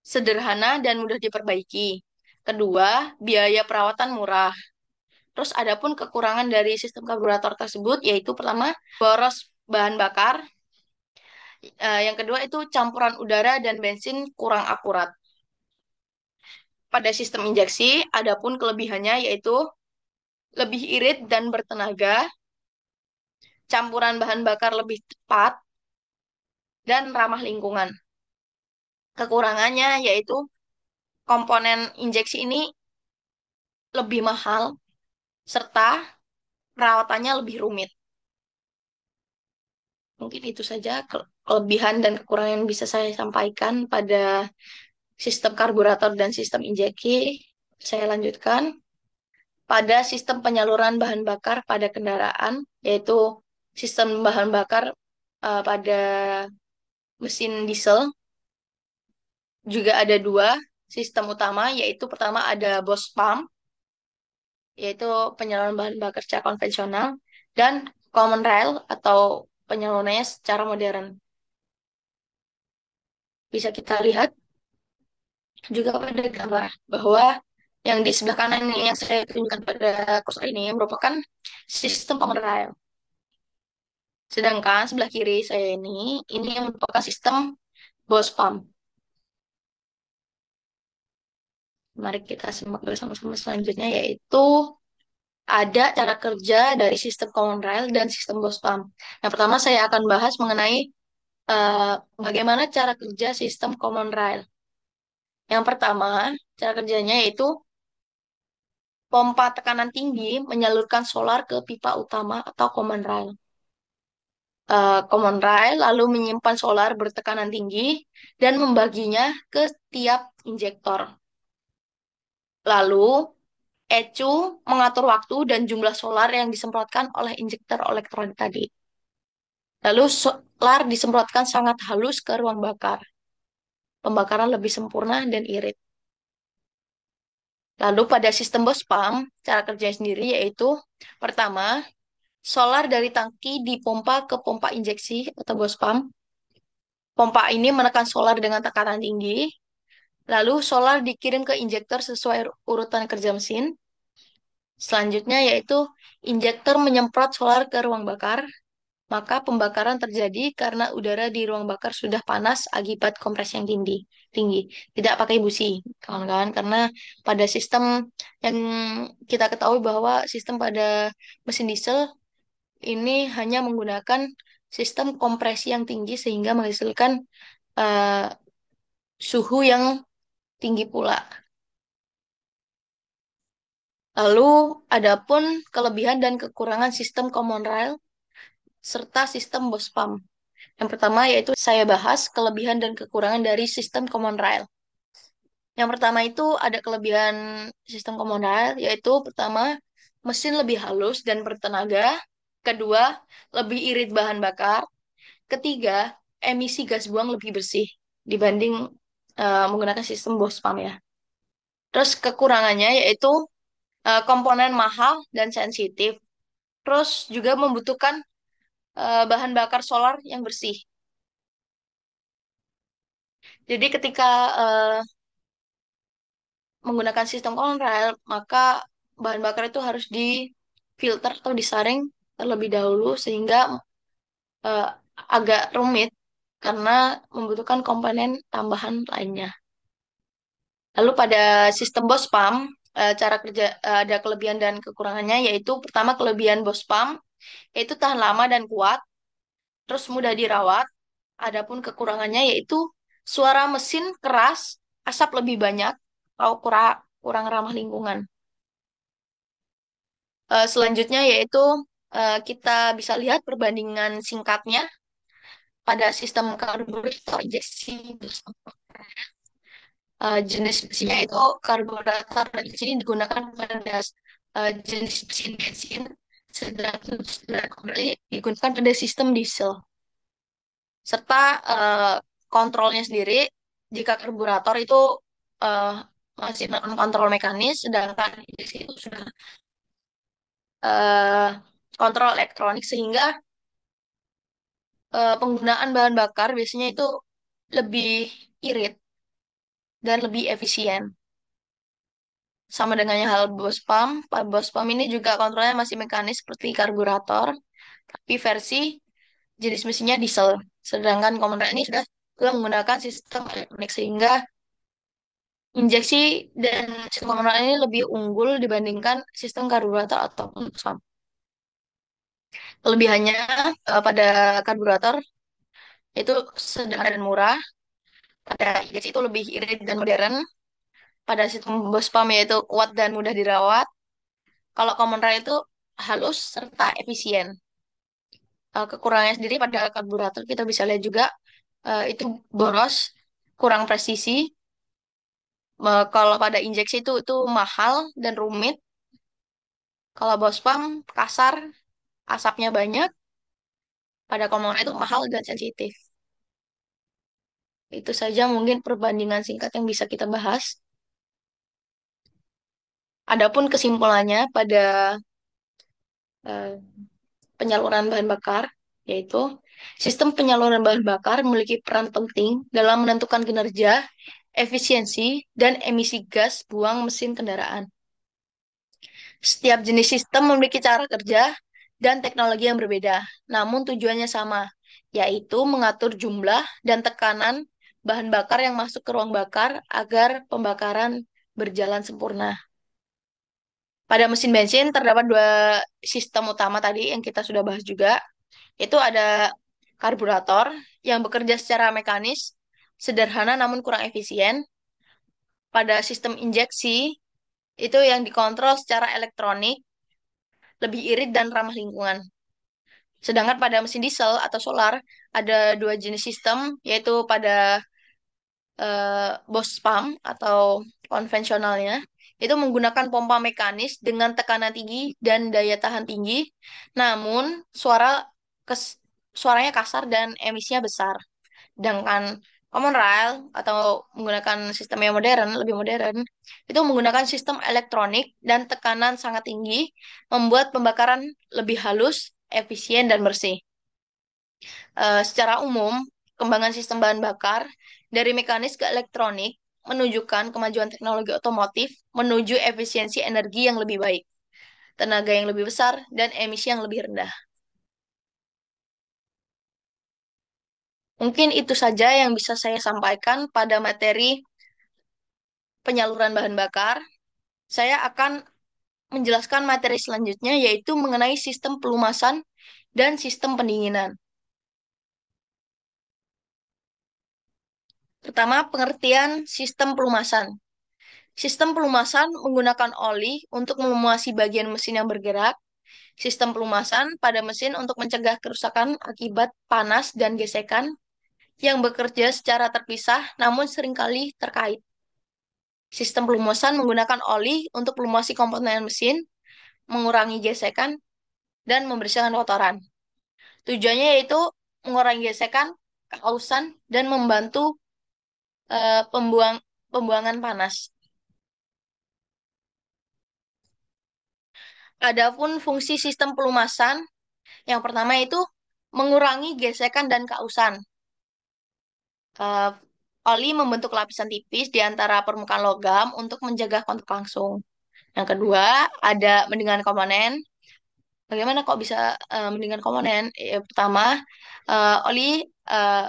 sederhana dan mudah diperbaiki. Kedua, biaya perawatan murah. Terus adapun kekurangan dari sistem karburator tersebut yaitu pertama, boros bahan bakar. Yang kedua itu campuran udara dan bensin kurang akurat. Pada sistem injeksi, adapun kelebihannya yaitu lebih irit dan bertenaga, campuran bahan bakar lebih tepat, dan ramah lingkungan. Kekurangannya yaitu komponen injeksi ini lebih mahal, serta perawatannya lebih rumit. Mungkin itu saja kelebihan dan kekurangan yang bisa saya sampaikan pada sistem karburator dan sistem injeksi. Saya lanjutkan pada sistem penyaluran bahan bakar pada kendaraan, yaitu sistem bahan bakar pada mesin diesel juga ada dua sistem utama, yaitu pertama ada BOS pump, yaitu penyaluran bahan bakar secara konvensional, dan common rail atau penyalurannya secara modern. Bisa kita lihat juga pada gambar bahwa yang di sebelah kanan ini yang saya tunjukkan pada kursor ini merupakan sistem common rail. Sedangkan sebelah kiri saya ini yang merupakan sistem BOS pump. Mari kita simak bersama-sama selanjutnya, yaitu ada cara kerja dari sistem common rail dan sistem BOS pump. Yang pertama saya akan bahas mengenai bagaimana cara kerja sistem common rail. Yang pertama, cara kerjanya yaitu pompa tekanan tinggi menyalurkan solar ke pipa utama atau common rail. Common rail lalu menyimpan solar bertekanan tinggi dan membaginya ke tiap injektor. Lalu, ECU mengatur waktu dan jumlah solar yang disemprotkan oleh injektor elektronik tadi. Lalu solar disemprotkan sangat halus ke ruang bakar. Pembakaran lebih sempurna dan irit. Lalu pada sistem BOS pump, cara kerjanya sendiri yaitu pertama, solar dari tangki dipompa ke pompa injeksi atau BOS pump. Pompa ini menekan solar dengan tekanan tinggi. Lalu solar dikirim ke injektor sesuai urutan kerja mesin. Selanjutnya yaitu injektor menyemprot solar ke ruang bakar. Maka pembakaran terjadi karena udara di ruang bakar sudah panas akibat kompresi yang tinggi. Tinggi. Tidak pakai busi, kawan-kawan, karena pada sistem yang kita ketahui bahwa sistem pada mesin diesel ini hanya menggunakan sistem kompresi yang tinggi sehingga menghasilkan eh, suhu yang tinggi pula. Lalu, adapun kelebihan dan kekurangan sistem common rail serta sistem Bospam. Yang pertama yaitu saya bahas kelebihan dan kekurangan dari sistem common rail. Yang pertama itu ada kelebihan sistem common rail, yaitu pertama, mesin lebih halus dan bertenaga. Kedua, lebih irit bahan bakar. Ketiga, emisi gas buang lebih bersih dibanding menggunakan sistem Bospam ya. Terus kekurangannya yaitu komponen mahal dan sensitif. Terus juga membutuhkan bahan bakar solar yang bersih. Jadi ketika menggunakan sistem on-rail, maka bahan bakar itu harus difilter atau disaring terlebih dahulu sehingga eh, agak rumit karena membutuhkan komponen tambahan lainnya. Lalu pada sistem Bospam, cara kerja ada kelebihan dan kekurangannya, yaitu pertama kelebihan Bospam yaitu tahan lama dan kuat, terus mudah dirawat. Adapun kekurangannya yaitu suara mesin keras, asap lebih banyak, atau kurang ramah lingkungan. Selanjutnya yaitu kita bisa lihat perbandingan singkatnya pada sistem karburator injeksi. Jenis besinya itu karburator di sini digunakan pada jenis mesin bensin, sedangkan kembali digunakan pada sistem diesel. Serta kontrolnya sendiri, jika karburator itu eh, masih melakukan kontrol mekanis, sedangkan injeksi itu sudah eh, kontrol elektronik sehingga penggunaan bahan bakar biasanya itu lebih irit dan lebih efisien. Sama dengan hal bos pump, bos pump ini juga kontrolnya masih mekanis seperti karburator, tapi versi jenis mesinnya diesel. Sedangkan komponen ini sudah menggunakan sistem elektronik sehingga injeksi dan sistem komponen ini lebih unggul dibandingkan sistem karburator ataupun bos pump. Kelebihannya pada karburator itu sederhana dan murah, pada injeksi itu lebih irit dan modern, pada sistem bus pump yaitu kuat dan mudah dirawat. Kalau common rail itu halus serta efisien. Kekurangannya sendiri pada karburator kita bisa lihat juga itu boros, kurang presisi. Kalau pada injeksi itu mahal dan rumit. Kalau bus pump kasar, asapnya banyak. Pada common rail itu mahal dan sensitif. Itu saja mungkin perbandingan singkat yang bisa kita bahas. Adapun kesimpulannya pada eh, penyaluran bahan bakar, yaitu sistem penyaluran bahan bakar memiliki peran penting dalam menentukan kinerja, efisiensi, dan emisi gas buang mesin kendaraan. Setiap jenis sistem memiliki cara kerja dan teknologi yang berbeda, namun tujuannya sama, yaitu mengatur jumlah dan tekanan bahan bakar yang masuk ke ruang bakar agar pembakaran berjalan sempurna. Pada mesin bensin terdapat dua sistem utama tadi yang kita sudah bahas juga. Itu ada karburator yang bekerja secara mekanis, sederhana namun kurang efisien. Pada sistem injeksi, itu yang dikontrol secara elektronik, lebih irit dan ramah lingkungan. Sedangkan pada mesin diesel atau solar, ada dua jenis sistem, yaitu pada bos pump atau konvensionalnya, itu menggunakan pompa mekanis dengan tekanan tinggi dan daya tahan tinggi, namun kes- suaranya kasar dan emisinya besar. Sedangkan common rail atau menggunakan sistem yang modern, lebih modern, itu menggunakan sistem elektronik dan tekanan sangat tinggi, membuat pembakaran lebih halus, efisien, dan bersih. Secara umum, kembangan sistem bahan bakar dari mekanis ke elektronik menunjukkan kemajuan teknologi otomotif menuju efisiensi energi yang lebih baik, tenaga yang lebih besar, dan emisi yang lebih rendah. Mungkin itu saja yang bisa saya sampaikan pada materi penyaluran bahan bakar. Saya akan menjelaskan materi selanjutnya, yaitu mengenai sistem pelumasan dan sistem pendinginan. Pertama, pengertian sistem pelumasan. Sistem pelumasan menggunakan oli untuk memumasi bagian mesin yang bergerak. Sistem pelumasan pada mesin untuk mencegah kerusakan akibat panas dan gesekan yang bekerja secara terpisah namun seringkali terkait. Sistem pelumasan menggunakan oli untuk melumasi komponen mesin, mengurangi gesekan, dan membersihkan kotoran. Tujuannya yaitu mengurangi gesekan, kehausan, dan membantu pembuangan panas. Adapun fungsi sistem pelumasan, yang pertama itu mengurangi gesekan dan kausan. Eh, Oli membentuk lapisan tipis di antara permukaan logam untuk menjaga kontak langsung. Yang kedua, ada mendingan komponen. Bagaimana kok bisa mendingan komponen? Pertama, oli eh,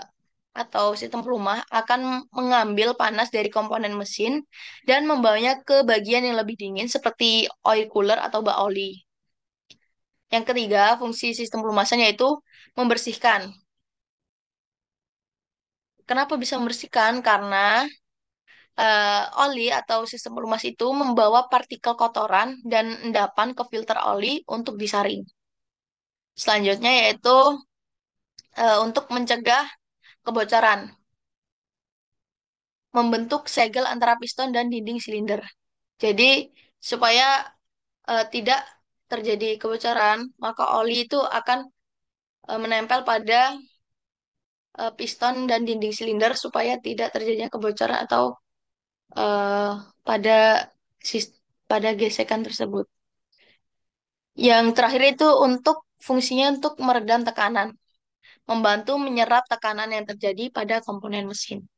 atau sistem pelumah akan mengambil panas dari komponen mesin dan membawanya ke bagian yang lebih dingin seperti oil cooler atau bak oli. Yang ketiga, fungsi sistem pelumasan yaitu membersihkan. Kenapa bisa membersihkan? Karena oli atau sistem pelumas itu membawa partikel kotoran dan endapan ke filter oli untuk disaring. Selanjutnya yaitu untuk mencegah kebocoran, membentuk segel antara piston dan dinding silinder. Jadi supaya tidak terjadi kebocoran, maka oli itu akan menempel pada piston dan dinding silinder supaya tidak terjadinya kebocoran atau eh, pada sis- pada gesekan tersebut. Yang terakhir itu untuk fungsinya untuk meredam tekanan, membantu menyerap tekanan yang terjadi pada komponen mesin.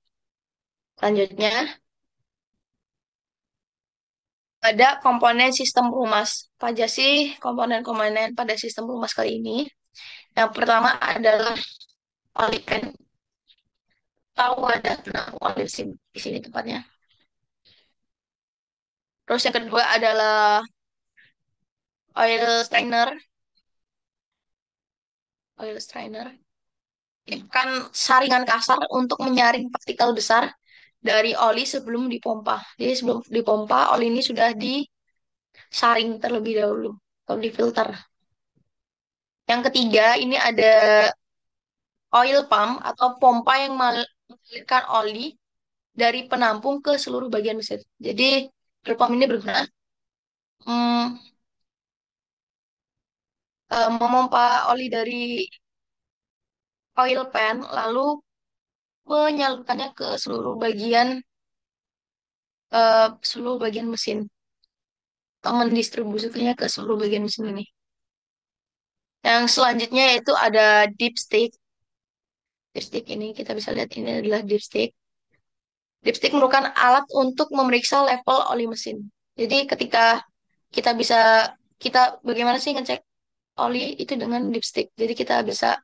Selanjutnya, ada komponen sistem pelumas. Apa aja sih komponen-komponen pada sistem pelumas kali ini? Yang pertama adalah oli pen. Tahu ada penampung oli di sini tempatnya. Terus yang kedua adalah oil strainer. Oil strainer. Ini kan saringan kasar untuk menyaring partikel besar dari oli sebelum dipompa. Jadi sebelum dipompa, oli ini sudah disaring terlebih dahulu atau difilter. Yang ketiga, ini ada oil pump atau pompa yang mengalirkan oli dari penampung ke seluruh bagian mesin. Jadi, oil pump ini berguna mm, memompa oli dari oil pan, lalu menyalurkannya ke seluruh bagian mesin atau mendistribusikannya ke seluruh bagian mesin ini. Yang selanjutnya yaitu ada dipstick. Dipstick ini kita bisa lihat ini adalah dipstick. Dipstick merupakan alat untuk memeriksa level oli mesin. Jadi ketika kita bisa kita bagaimana sih ngecek oli itu dengan dipstick. Jadi kita bisa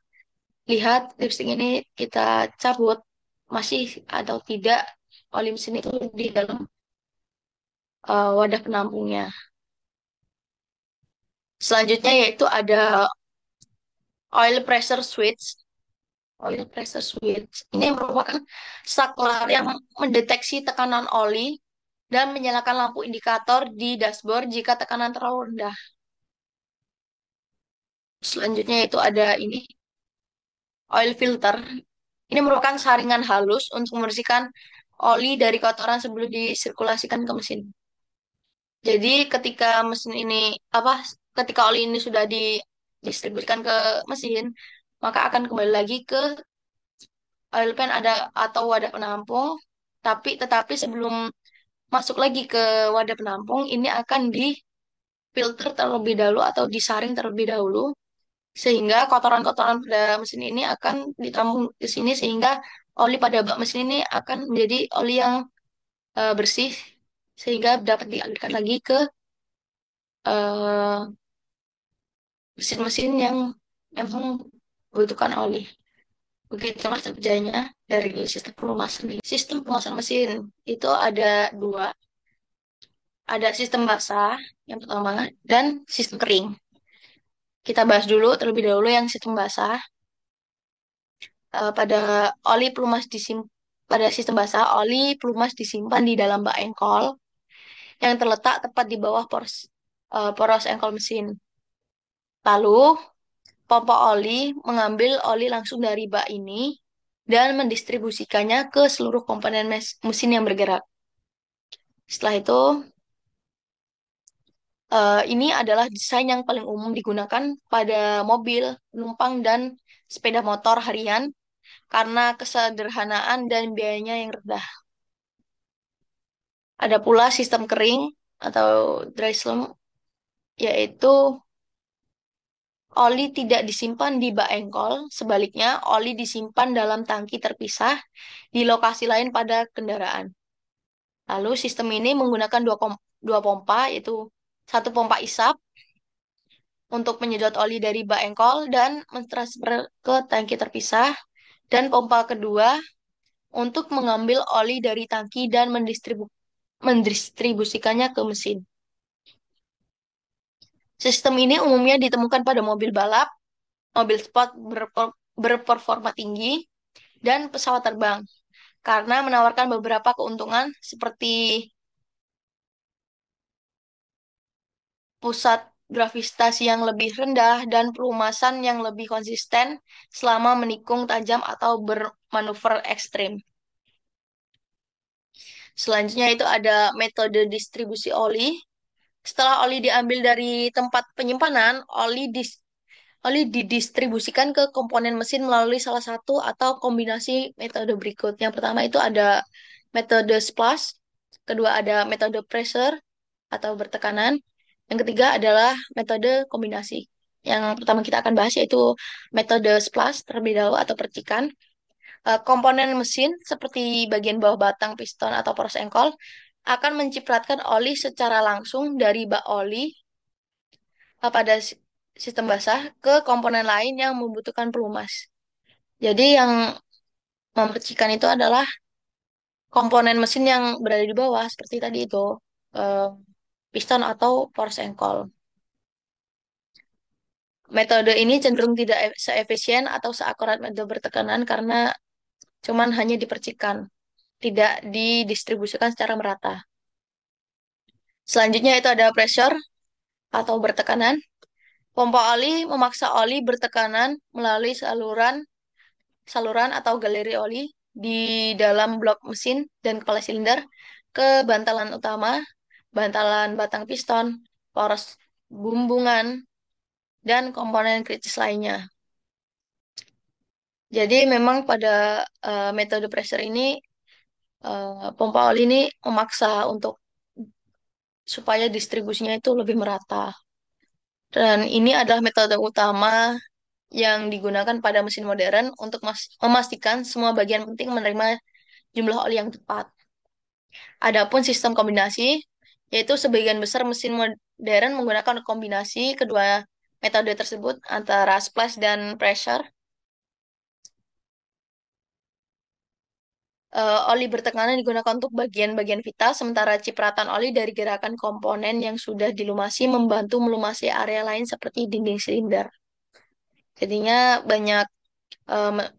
lihat dipstick ini kita cabut masih atau tidak oli mesin itu di dalam wadah penampungnya. Selanjutnya yaitu ada oil pressure switch. Oil pressure switch ini merupakan saklar yang mendeteksi tekanan oli dan menyalakan lampu indikator di dashboard jika tekanan terlalu rendah. Selanjutnya itu ada ini oil filter. Ini merupakan saringan halus untuk membersihkan oli dari kotoran sebelum disirkulasikan ke mesin. Jadi ketika mesin ini apa ketika oli ini sudah didistribusikan ke mesin, maka akan kembali lagi ke oil pan ada atau wadah penampung, tetapi sebelum masuk lagi ke wadah penampung, ini akan difilter terlebih dahulu atau disaring terlebih dahulu, sehingga kotoran-kotoran pada mesin ini akan ditampung di sini, sehingga oli pada bak mesin ini akan menjadi oli yang bersih, sehingga dapat dialirkan lagi ke eh, mesin-mesin yang memang membutuhkan oli. Begitu mas kerjanya dari sistem pelumasan ini. Sistem pelumasan mesin itu ada dua. Ada sistem basah yang pertama dan sistem kering. Kita bahas dulu terlebih dahulu yang sistem basah. Pada oli pelumas pada sistem basah, oli pelumas disimpan di dalam bak engkol yang terletak tepat di bawah poros engkol mesin. Lalu, pompa oli mengambil oli langsung dari bak ini dan mendistribusikannya ke seluruh komponen mesin yang bergerak. Setelah itu, ini adalah desain yang paling umum digunakan pada mobil, penumpang, dan sepeda motor harian karena kesederhanaan dan biayanya yang rendah. Ada pula sistem kering atau dry slump, yaitu oli tidak disimpan di bak engkol, sebaliknya oli disimpan dalam tangki terpisah di lokasi lain pada kendaraan. Lalu sistem ini menggunakan dua pompa, yaitu satu pompa isap untuk menyedot oli dari bak engkol dan mentransfer ke tangki terpisah, dan pompa kedua untuk mengambil oli dari tangki dan mendistribusikannya ke mesin. Sistem ini umumnya ditemukan pada mobil balap, mobil sport berperforma tinggi, dan pesawat terbang karena menawarkan beberapa keuntungan seperti pusat gravitasi yang lebih rendah dan pelumasan yang lebih konsisten selama menikung tajam atau bermanuver ekstrim. Selanjutnya itu ada metode distribusi oli. Setelah oli diambil dari tempat penyimpanan, oli didistribusikan ke komponen mesin melalui salah satu atau kombinasi metode berikut. Yang pertama itu ada metode splash, kedua ada metode pressure atau bertekanan, yang ketiga adalah metode kombinasi. Yang pertama kita akan bahas yaitu metode splash terlebih dahulu atau percikan. Komponen mesin seperti bagian bawah batang piston atau poros engkol akan mencipratkan oli secara langsung dari bak oli pada sistem basah ke komponen lain yang membutuhkan pelumas. Jadi yang memercikan itu adalah komponen mesin yang berada di bawah seperti tadi itu eh, piston atau poros engkol. Metode ini cenderung tidak seefisien atau seakurat metode bertekanan karena cuman hanya dipercikan, tidak didistribusikan secara merata. Selanjutnya itu ada pressure atau bertekanan. Pompa oli memaksa oli bertekanan melalui saluran saluran atau galeri oli di dalam blok mesin dan kepala silinder ke bantalan utama, bantalan batang piston, poros bumbungan, dan komponen kritis lainnya. Jadi memang pada metode pressure ini pompa oli ini memaksa untuk supaya distribusinya itu lebih merata. Dan ini adalah metode utama yang digunakan pada mesin modern untuk memastikan semua bagian penting menerima jumlah oli yang tepat. Adapun sistem kombinasi, yaitu sebagian besar mesin modern menggunakan kombinasi kedua metode tersebut antara splash dan pressure. Oli bertekanan digunakan untuk bagian-bagian vital, sementara cipratan oli dari gerakan komponen yang sudah dilumasi membantu melumasi area lain seperti dinding silinder. Jadinya banyak eh, me-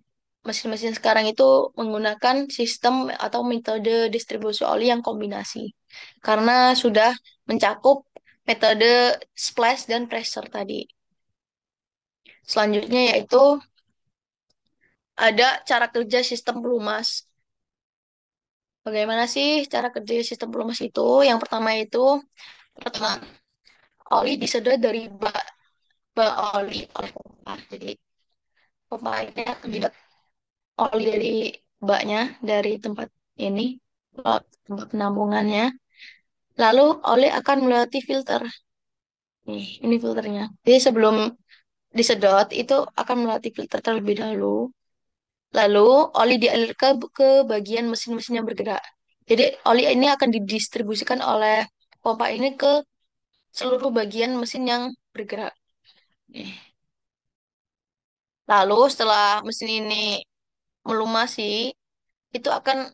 mesin-mesin sekarang itu menggunakan sistem atau metode distribusi oli yang kombinasi, karena sudah mencakup metode splash dan pressure tadi. Selanjutnya yaitu ada cara kerja sistem pelumas. Bagaimana sih cara kerja sistem pelumas itu? Yang pertama itu, pertama, oli disedot dari bak oli oleh pompa. Jadi pompa ini akan menyedot oli dari baknya, dari tempat ini, tempat penampungannya. Lalu oli akan melewati filter. Nih, ini filternya. Jadi sebelum disedot itu akan melewati filter terlebih dahulu. Lalu oli dialir ke bagian mesin-mesin yang bergerak. Jadi oli ini akan didistribusikan oleh pompa ini ke seluruh bagian mesin yang bergerak. Nih. Lalu setelah mesin ini melumasi, itu akan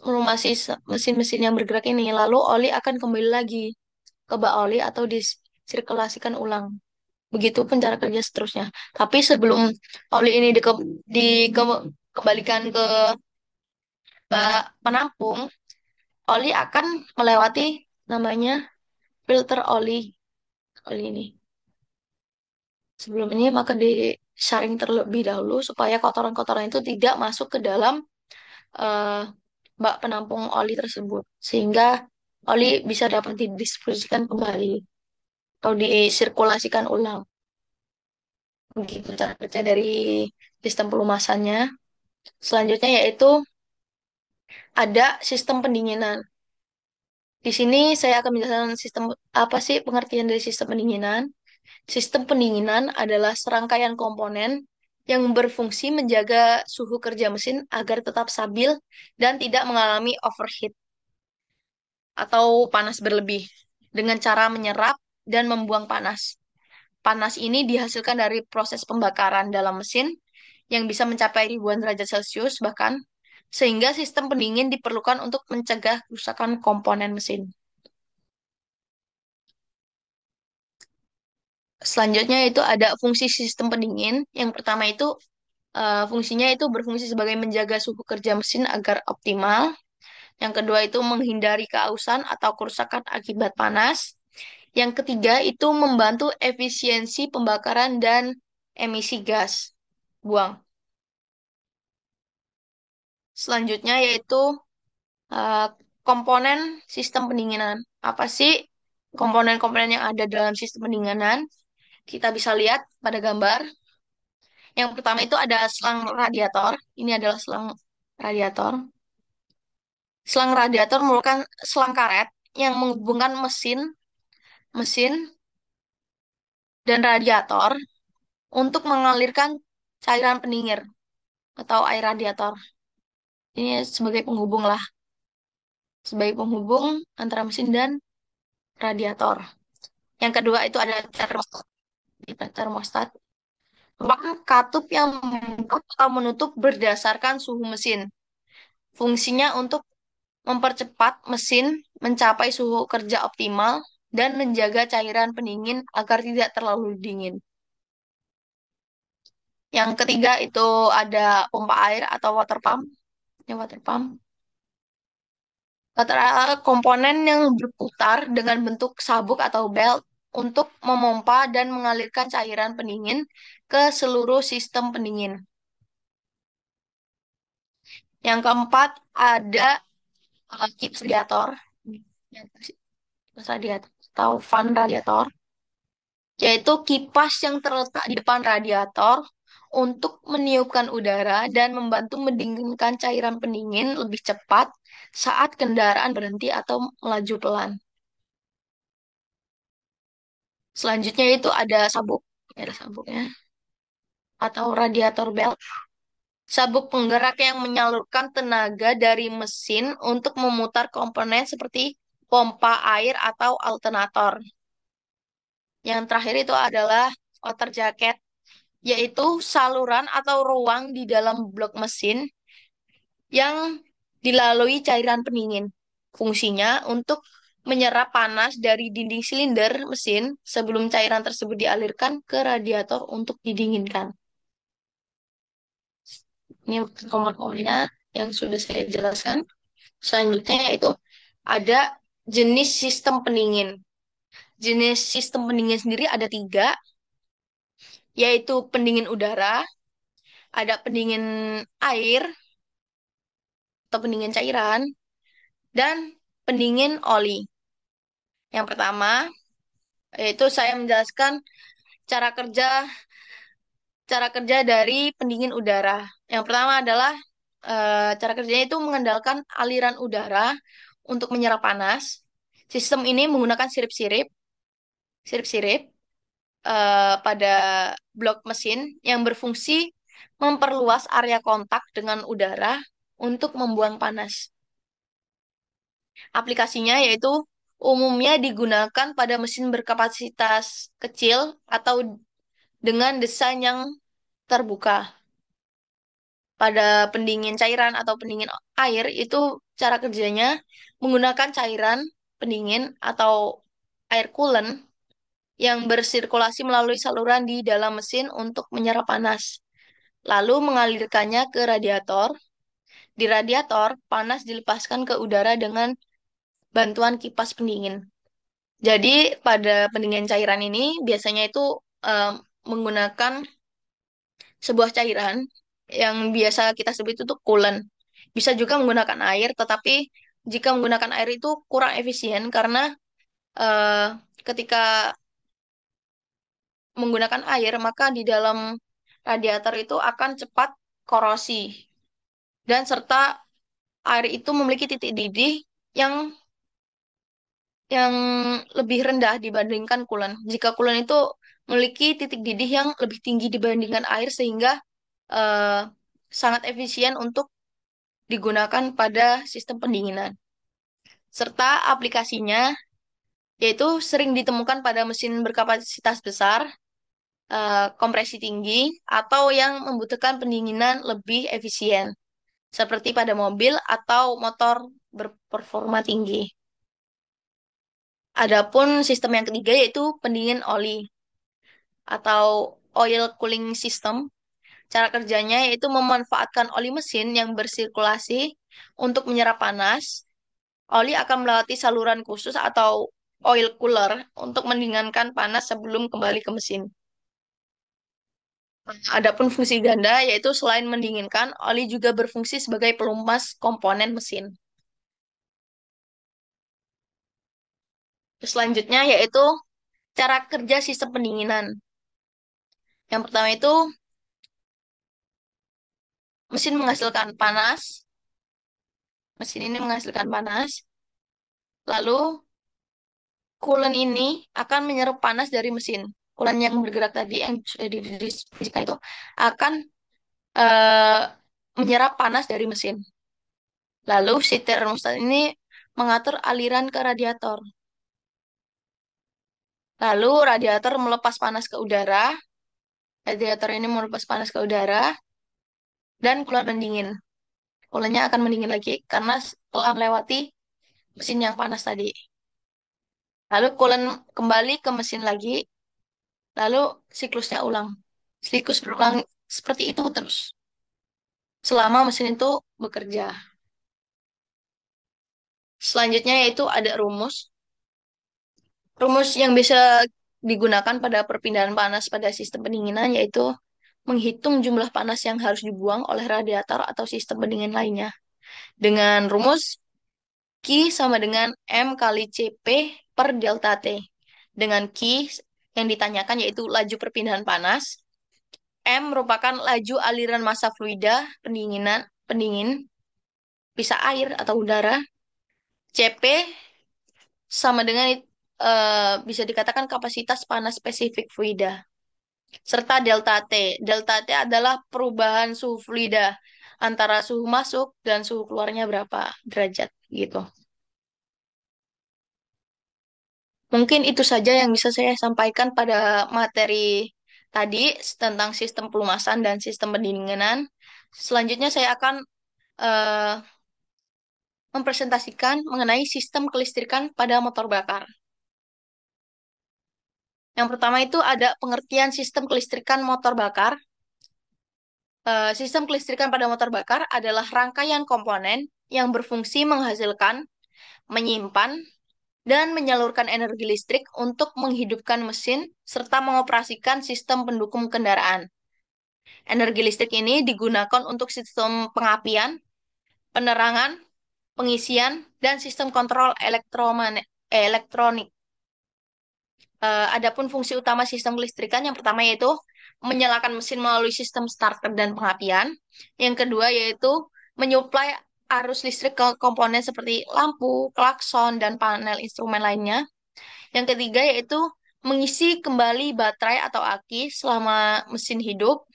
melumasi mesin-mesin yang bergerak ini. Lalu oli akan kembali lagi ke bak oli atau disirkulasikan ulang. Begitu pun cara kerja seterusnya. Tapi sebelum oli ini dikembalikan ke bak penampung, oli akan melewati namanya filter oli. Oli ini. Sebelum ini maka disaring terlebih dahulu supaya kotoran-kotoran itu tidak masuk ke dalam eh, bak penampung oli tersebut. Sehingga oli bisa dapat didistribusikan kembali atau disirkulasikan ulang. Begitu cara kerja dari sistem pelumasannya. Selanjutnya yaitu ada sistem pendinginan. Di sini saya akan menjelaskan sistem apa sih pengertian dari sistem pendinginan. Sistem pendinginan adalah serangkaian komponen yang berfungsi menjaga suhu kerja mesin agar tetap stabil dan tidak mengalami overheat atau panas berlebih dengan cara menyerap dan membuang panas. Panas ini dihasilkan dari proses pembakaran dalam mesin yang bisa mencapai ribuan derajat Celcius bahkan, sehingga sistem pendingin diperlukan untuk mencegah kerusakan komponen mesin. Selanjutnya itu ada fungsi sistem pendingin. Yang pertama itu fungsinya itu berfungsi sebagai menjaga suhu kerja mesin agar optimal. Yang kedua itu menghindari keausan atau kerusakan akibat panas. Yang ketiga itu membantu efisiensi pembakaran dan emisi gas buang. Selanjutnya yaitu eh, komponen sistem pendinginan. Apa sih komponen-komponen yang ada dalam sistem pendinginan? Kita bisa lihat pada gambar. Yang pertama itu ada selang radiator. Ini adalah selang radiator. Selang radiator merupakan selang karet yang menghubungkan mesin, mesin dan radiator untuk mengalirkan cairan pendingin atau air radiator. Ini sebagai penghubung lah, sebagai penghubung antara mesin dan radiator. Yang kedua itu ada termostat. Termostat merupakan katup yang membuka atau menutup berdasarkan suhu mesin. Fungsinya untuk mempercepat mesin mencapai suhu kerja optimal dan menjaga cairan pendingin agar tidak terlalu dingin. Yang ketiga itu ada pompa air atau water pump. Ini water pump. Water komponen yang berputar dengan bentuk sabuk atau belt untuk memompa dan mengalirkan cairan pendingin ke seluruh sistem pendingin. Yang keempat ada kipas radiator. Kipas radiator atau fan radiator, yaitu kipas yang terletak di depan radiator untuk meniupkan udara dan membantu mendinginkan cairan pendingin lebih cepat saat kendaraan berhenti atau melaju pelan. Selanjutnya itu ada sabuk, ada sabuknya atau radiator belt. Sabuk penggerak yang menyalurkan tenaga dari mesin untuk memutar komponen seperti pompa air atau alternator. Yang terakhir itu adalah outer jacket, yaitu saluran atau ruang di dalam blok mesin yang dilalui cairan pendingin. Fungsinya untuk menyerap panas dari dinding silinder mesin sebelum cairan tersebut dialirkan ke radiator untuk didinginkan. Ini komponen yang sudah saya jelaskan. Selanjutnya yaitu ada jenis sistem pendingin. Jenis sistem pendingin sendiri ada tiga, yaitu pendingin udara, ada pendingin air atau pendingin cairan, dan pendingin oli. Yang pertama, yaitu saya menjelaskan cara kerja cara kerja dari pendingin udara. Yang pertama adalah cara kerjanya itu mengandalkan aliran udara untuk menyerap panas. Sistem ini menggunakan sirip-sirip pada blok mesin yang berfungsi memperluas area kontak dengan udara untuk membuang panas. Aplikasinya yaitu umumnya digunakan pada mesin berkapasitas kecil atau dengan desain yang terbuka. pada pendingin cairan atau pendingin air itu cara kerjanya menggunakan cairan pendingin atau air coolant yang bersirkulasi melalui saluran di dalam mesin untuk menyerap panas, lalu mengalirkannya ke radiator. Di radiator, panas dilepaskan ke udara dengan bantuan kipas pendingin. Jadi pada pendingin cairan ini biasanya itu em, menggunakan sebuah cairan yang biasa kita sebut itu tuh coolant. Bisa juga menggunakan air, tetapi jika menggunakan air itu kurang efisien karena eh, ketika menggunakan air, maka di dalam radiator itu akan cepat korosi dan serta air itu memiliki titik didih yang yang lebih rendah dibandingkan coolant. Jika coolant itu memiliki titik didih yang lebih tinggi dibandingkan air sehingga eh, sangat efisien untuk digunakan pada sistem pendinginan. Serta aplikasinya yaitu sering ditemukan pada mesin berkapasitas besar, kompresi tinggi, atau yang membutuhkan pendinginan lebih efisien, seperti pada mobil atau motor berperforma tinggi. Adapun sistem yang ketiga yaitu pendingin oli atau oil cooling system. Cara kerjanya yaitu memanfaatkan oli mesin yang bersirkulasi untuk menyerap panas. Oli akan melewati saluran khusus atau oil cooler untuk mendinginkan panas sebelum kembali ke mesin. Adapun fungsi ganda yaitu selain mendinginkan, oli juga berfungsi sebagai pelumas komponen mesin. Selanjutnya yaitu cara kerja sistem pendinginan. Yang pertama itu mesin menghasilkan panas, mesin ini menghasilkan panas, lalu coolant ini akan menyerap panas dari mesin. Coolant yang bergerak tadi yang sudah dideskripsikan itu akan eh, menyerap panas dari mesin. Lalu si termostat ini mengatur aliran ke radiator. Lalu radiator melepas panas ke udara. Radiator ini melepas panas ke udara dan keluar pendingin. Coolantnya akan mendingin lagi karena telah melewati mesin yang panas tadi. Lalu coolant kembali ke mesin lagi. Lalu siklusnya ulang. Siklus berulang seperti itu terus selama mesin itu bekerja. Selanjutnya yaitu ada rumus. Rumus yang bisa digunakan pada perpindahan panas pada sistem pendinginan yaitu menghitung jumlah panas yang harus dibuang oleh radiator atau sistem pendingin lainnya. Dengan rumus Q sama dengan M kali CP per delta T. Dengan Q yang ditanyakan yaitu laju perpindahan panas. M merupakan laju aliran massa fluida pendingin, bisa air atau udara. CP sama dengan bisa dikatakan kapasitas panas spesifik fluida. Serta delta T. Delta T adalah perubahan suhu fluida antara suhu masuk dan suhu keluarnya berapa derajat gitu. Mungkin itu saja yang bisa saya sampaikan pada materi tadi tentang sistem pelumasan dan sistem pendinginan. Selanjutnya saya akan eh, mempresentasikan mengenai sistem kelistrikan pada motor bakar. Yang pertama itu ada pengertian sistem kelistrikan motor bakar. Sistem kelistrikan pada motor bakar adalah rangkaian komponen yang berfungsi menghasilkan, menyimpan, dan menyalurkan energi listrik untuk menghidupkan mesin serta mengoperasikan sistem pendukung kendaraan. Energi listrik ini digunakan untuk sistem pengapian, penerangan, pengisian, dan sistem kontrol elektronik. Adapun fungsi utama sistem kelistrikan yang pertama yaitu menyalakan mesin melalui sistem starter dan pengapian. Yang kedua yaitu menyuplai arus listrik ke komponen seperti lampu, klakson, dan panel instrumen lainnya. Yang ketiga yaitu mengisi kembali baterai atau aki selama mesin hidup.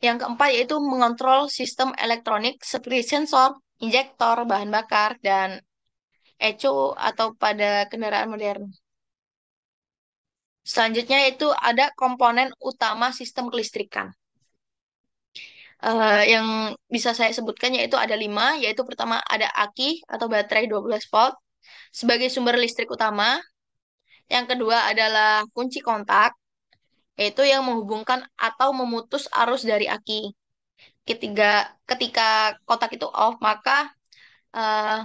Yang keempat yaitu mengontrol sistem elektronik seperti sensor, injektor, bahan bakar, dan ECU atau pada kendaraan modern. Selanjutnya yaitu ada komponen utama sistem kelistrikan. Yang bisa saya sebutkan yaitu ada lima, yaitu pertama ada aki atau baterai 12 volt sebagai sumber listrik utama. Yang kedua adalah kunci kontak, yaitu yang menghubungkan atau memutus arus dari aki. Ketika kontak itu off, maka eh,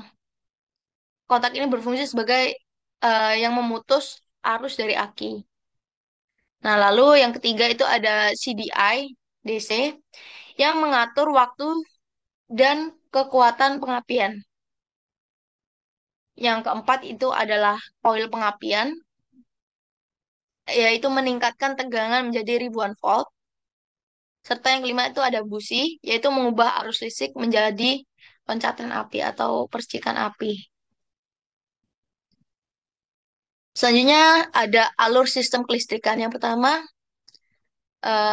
kontak ini berfungsi sebagai yang memutus arus dari aki. Nah, lalu yang ketiga itu ada CDI DC yang mengatur waktu dan kekuatan pengapian. Yang keempat itu adalah koil pengapian, yaitu meningkatkan tegangan menjadi ribuan volt. Serta yang kelima itu ada busi, yaitu mengubah arus listrik menjadi loncatan api atau percikan api. Selanjutnya ada alur sistem kelistrikan. Yang pertama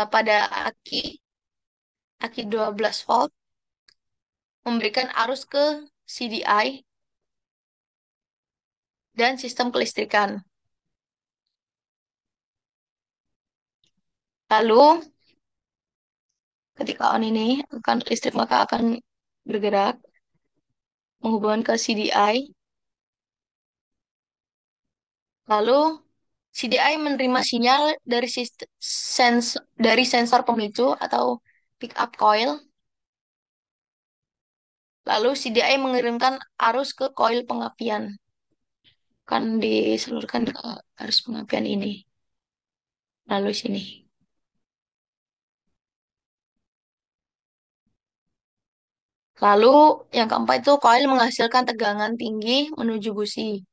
pada aki 12 volt memberikan arus ke CDI dan sistem kelistrikan. Lalu ketika on ini akan listrik maka akan bergerak menghubungkan ke CDI. Lalu CDI menerima sinyal dari dari sensor pemicu atau pick up coil. Lalu CDI mengirimkan arus ke koil pengapian. Kan disalurkan ke arus pengapian ini. Lalu sini. Lalu yang keempat itu koil menghasilkan tegangan tinggi menuju busi.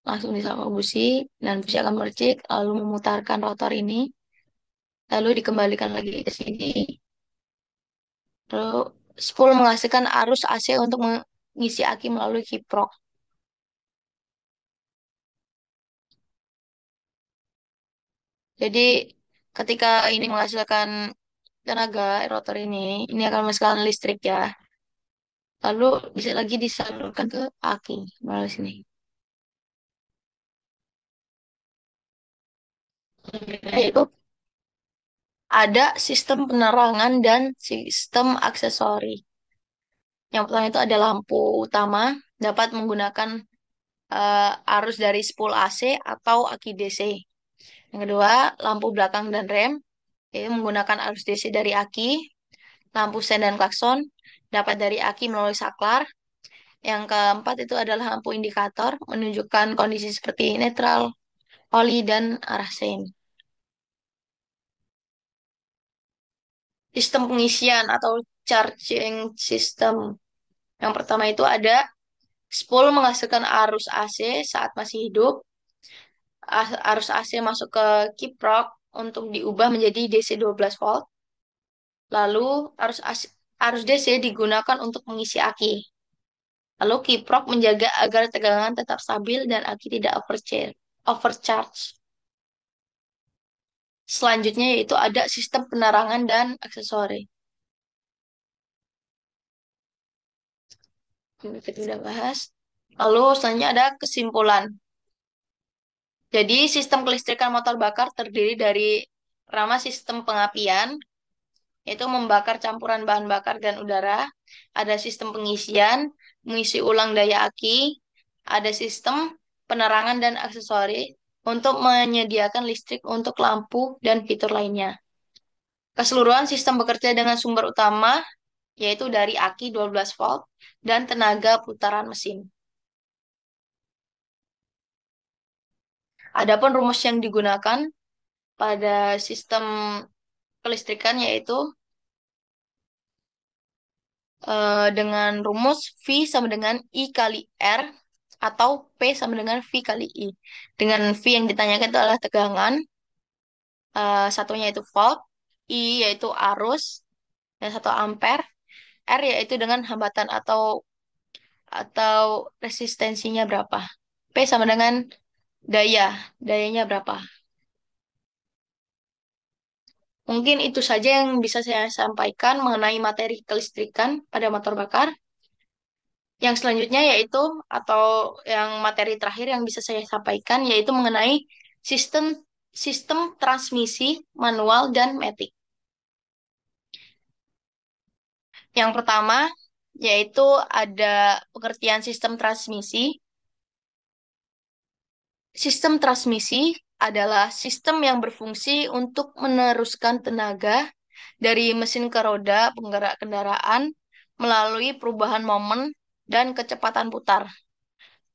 Langsung disapa busi dan busi akan mercik lalu memutarkan rotor ini. Lalu dikembalikan lagi ke sini. Lalu spool menghasilkan arus AC untuk mengisi aki melalui kiprok. Jadi ketika ini menghasilkan tenaga rotor ini akan menghasilkan listrik ya. Lalu bisa lagi disalurkan ke aki melalui sini. Yaitu ada sistem penerangan dan sistem aksesori. Yang pertama itu ada lampu utama dapat menggunakan arus dari spool AC atau aki DC. Yang kedua, lampu belakang dan rem yaitu menggunakan arus DC dari aki. Lampu sen dan klakson dapat dari aki melalui saklar. Yang keempat itu adalah lampu indikator menunjukkan kondisi seperti netral, oli, dan arah sein. Sistem pengisian atau charging system. Yang pertama itu ada spool menghasilkan arus AC saat masih hidup. Arus AC masuk ke kiprok untuk diubah menjadi DC 12 volt. Lalu arus DC digunakan untuk mengisi aki. Lalu kiprok menjaga agar tegangan tetap stabil dan aki tidak overcharge. Selanjutnya yaitu ada sistem penerangan dan aksesori. Ini kita sudah bahas. Lalu selanjutnya ada kesimpulan. Jadi sistem kelistrikan motor bakar terdiri dari pertama sistem pengapian, yaitu membakar campuran bahan bakar dan udara. Ada sistem pengisian, mengisi ulang daya aki. Ada sistem penerangan dan aksesori untuk menyediakan listrik untuk lampu dan fitur lainnya. Keseluruhan sistem bekerja dengan sumber utama, yaitu dari aki 12 volt dan tenaga putaran mesin. Adapun rumus yang digunakan pada sistem kelistrikan yaitu dengan rumus V sama dengan I kali R atau P sama dengan V kali I. Dengan V yang ditanyakan itu adalah tegangan, satunya itu volt, I yaitu arus, dan 1 ampere, R yaitu dengan hambatan atau resistensinya berapa. P sama dengan dayanya berapa. Mungkin itu saja yang bisa saya sampaikan mengenai materi kelistrikan pada motor bakar. Yang selanjutnya yaitu atau yang materi terakhir yang bisa saya sampaikan yaitu mengenai sistem sistem transmisi manual dan matic. Yang pertama, yaitu ada pengertian sistem transmisi. Sistem transmisi adalah sistem yang berfungsi untuk meneruskan tenaga dari mesin ke roda penggerak kendaraan melalui perubahan momen dan kecepatan putar.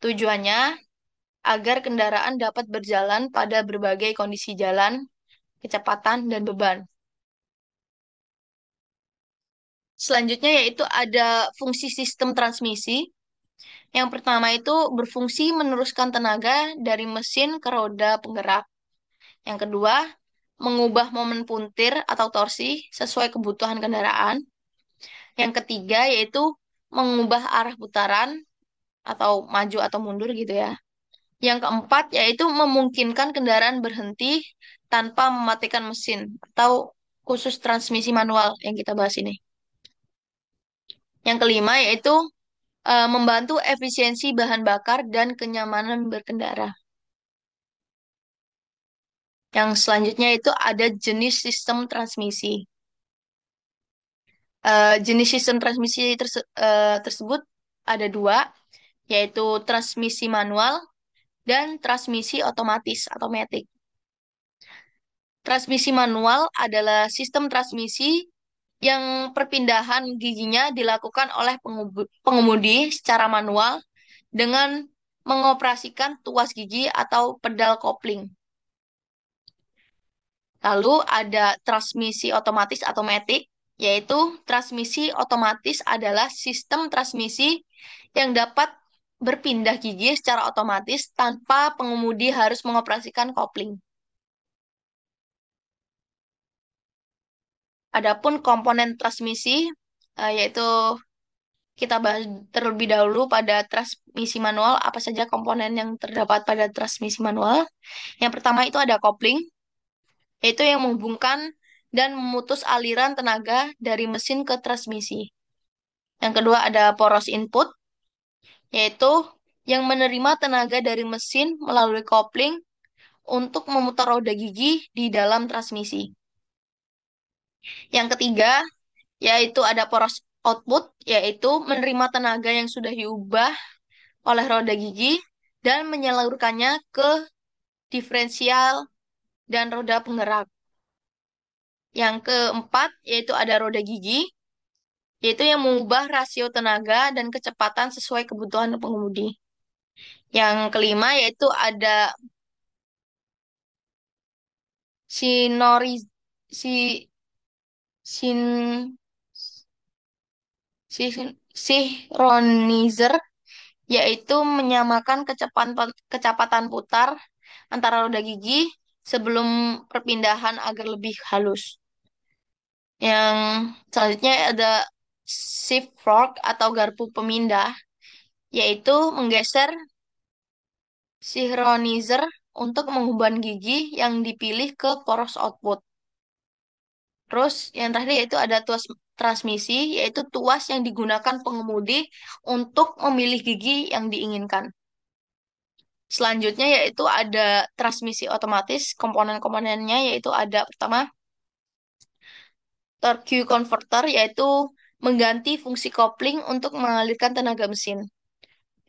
Tujuannya agar kendaraan dapat berjalan pada berbagai kondisi jalan, kecepatan, dan beban. Selanjutnya yaitu ada fungsi sistem transmisi. Yang pertama itu berfungsi meneruskan tenaga dari mesin ke roda penggerak. Yang kedua, mengubah momen puntir atau torsi sesuai kebutuhan kendaraan. Yang ketiga yaitu mengubah arah putaran atau maju atau mundur gitu ya. Yang keempat yaitu memungkinkan kendaraan berhenti tanpa mematikan mesin atau khusus transmisi manual yang kita bahas ini. Yang kelima yaitu membantu efisiensi bahan bakar dan kenyamanan berkendara. Yang selanjutnya itu ada jenis sistem transmisi. Jenis sistem transmisi tersebut ada dua, yaitu transmisi manual dan transmisi otomatis atau matic. Transmisi manual adalah sistem transmisi yang perpindahan giginya dilakukan oleh pengemudi secara manual dengan mengoperasikan tuas gigi atau pedal kopling. Lalu ada transmisi otomatis atau matic, yaitu transmisi otomatis adalah sistem transmisi yang dapat berpindah gigi secara otomatis tanpa pengemudi harus mengoperasikan kopling. Adapun komponen transmisi, yaitu kita bahas terlebih dahulu pada transmisi manual, apa saja komponen yang terdapat pada transmisi manual. Yang pertama itu ada kopling, yaitu yang menghubungkan dan memutus aliran tenaga dari mesin ke transmisi. Yang kedua ada poros input, yaitu yang menerima tenaga dari mesin melalui kopling untuk memutar roda gigi di dalam transmisi. Yang ketiga, yaitu ada poros output, yaitu menerima tenaga yang sudah diubah oleh roda gigi dan menyalurkannya ke diferensial dan roda penggerak. Yang keempat, yaitu ada roda gigi, yaitu yang mengubah rasio tenaga dan kecepatan sesuai kebutuhan pengemudi. Yang kelima, yaitu ada sinori, si, sin, si, synchronizer, yaitu menyamakan kecepatan putar antara roda gigi sebelum perpindahan agar lebih halus. Yang selanjutnya ada shift fork atau garpu pemindah, yaitu menggeser synchronizer untuk mengubah gigi yang dipilih ke poros output. Terus yang terakhir yaitu ada tuas transmisi, yaitu tuas yang digunakan pengemudi untuk memilih gigi yang diinginkan. Selanjutnya yaitu ada transmisi otomatis, komponen-komponennya yaitu ada pertama torque converter, yaitu mengganti fungsi kopling untuk mengalirkan tenaga mesin.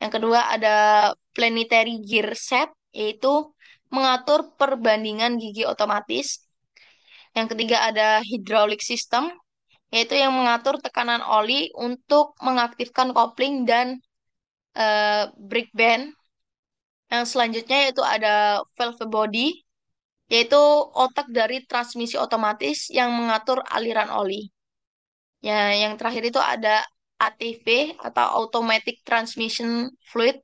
Yang kedua ada planetary gear set, yaitu mengatur perbandingan gigi otomatis. Yang ketiga ada hydraulic system, yaitu yang mengatur tekanan oli untuk mengaktifkan kopling dan brake band. Yang selanjutnya yaitu ada valve body, yaitu otak dari transmisi otomatis yang mengatur aliran oli. Ya, yang terakhir itu ada ATV atau Automatic Transmission Fluid,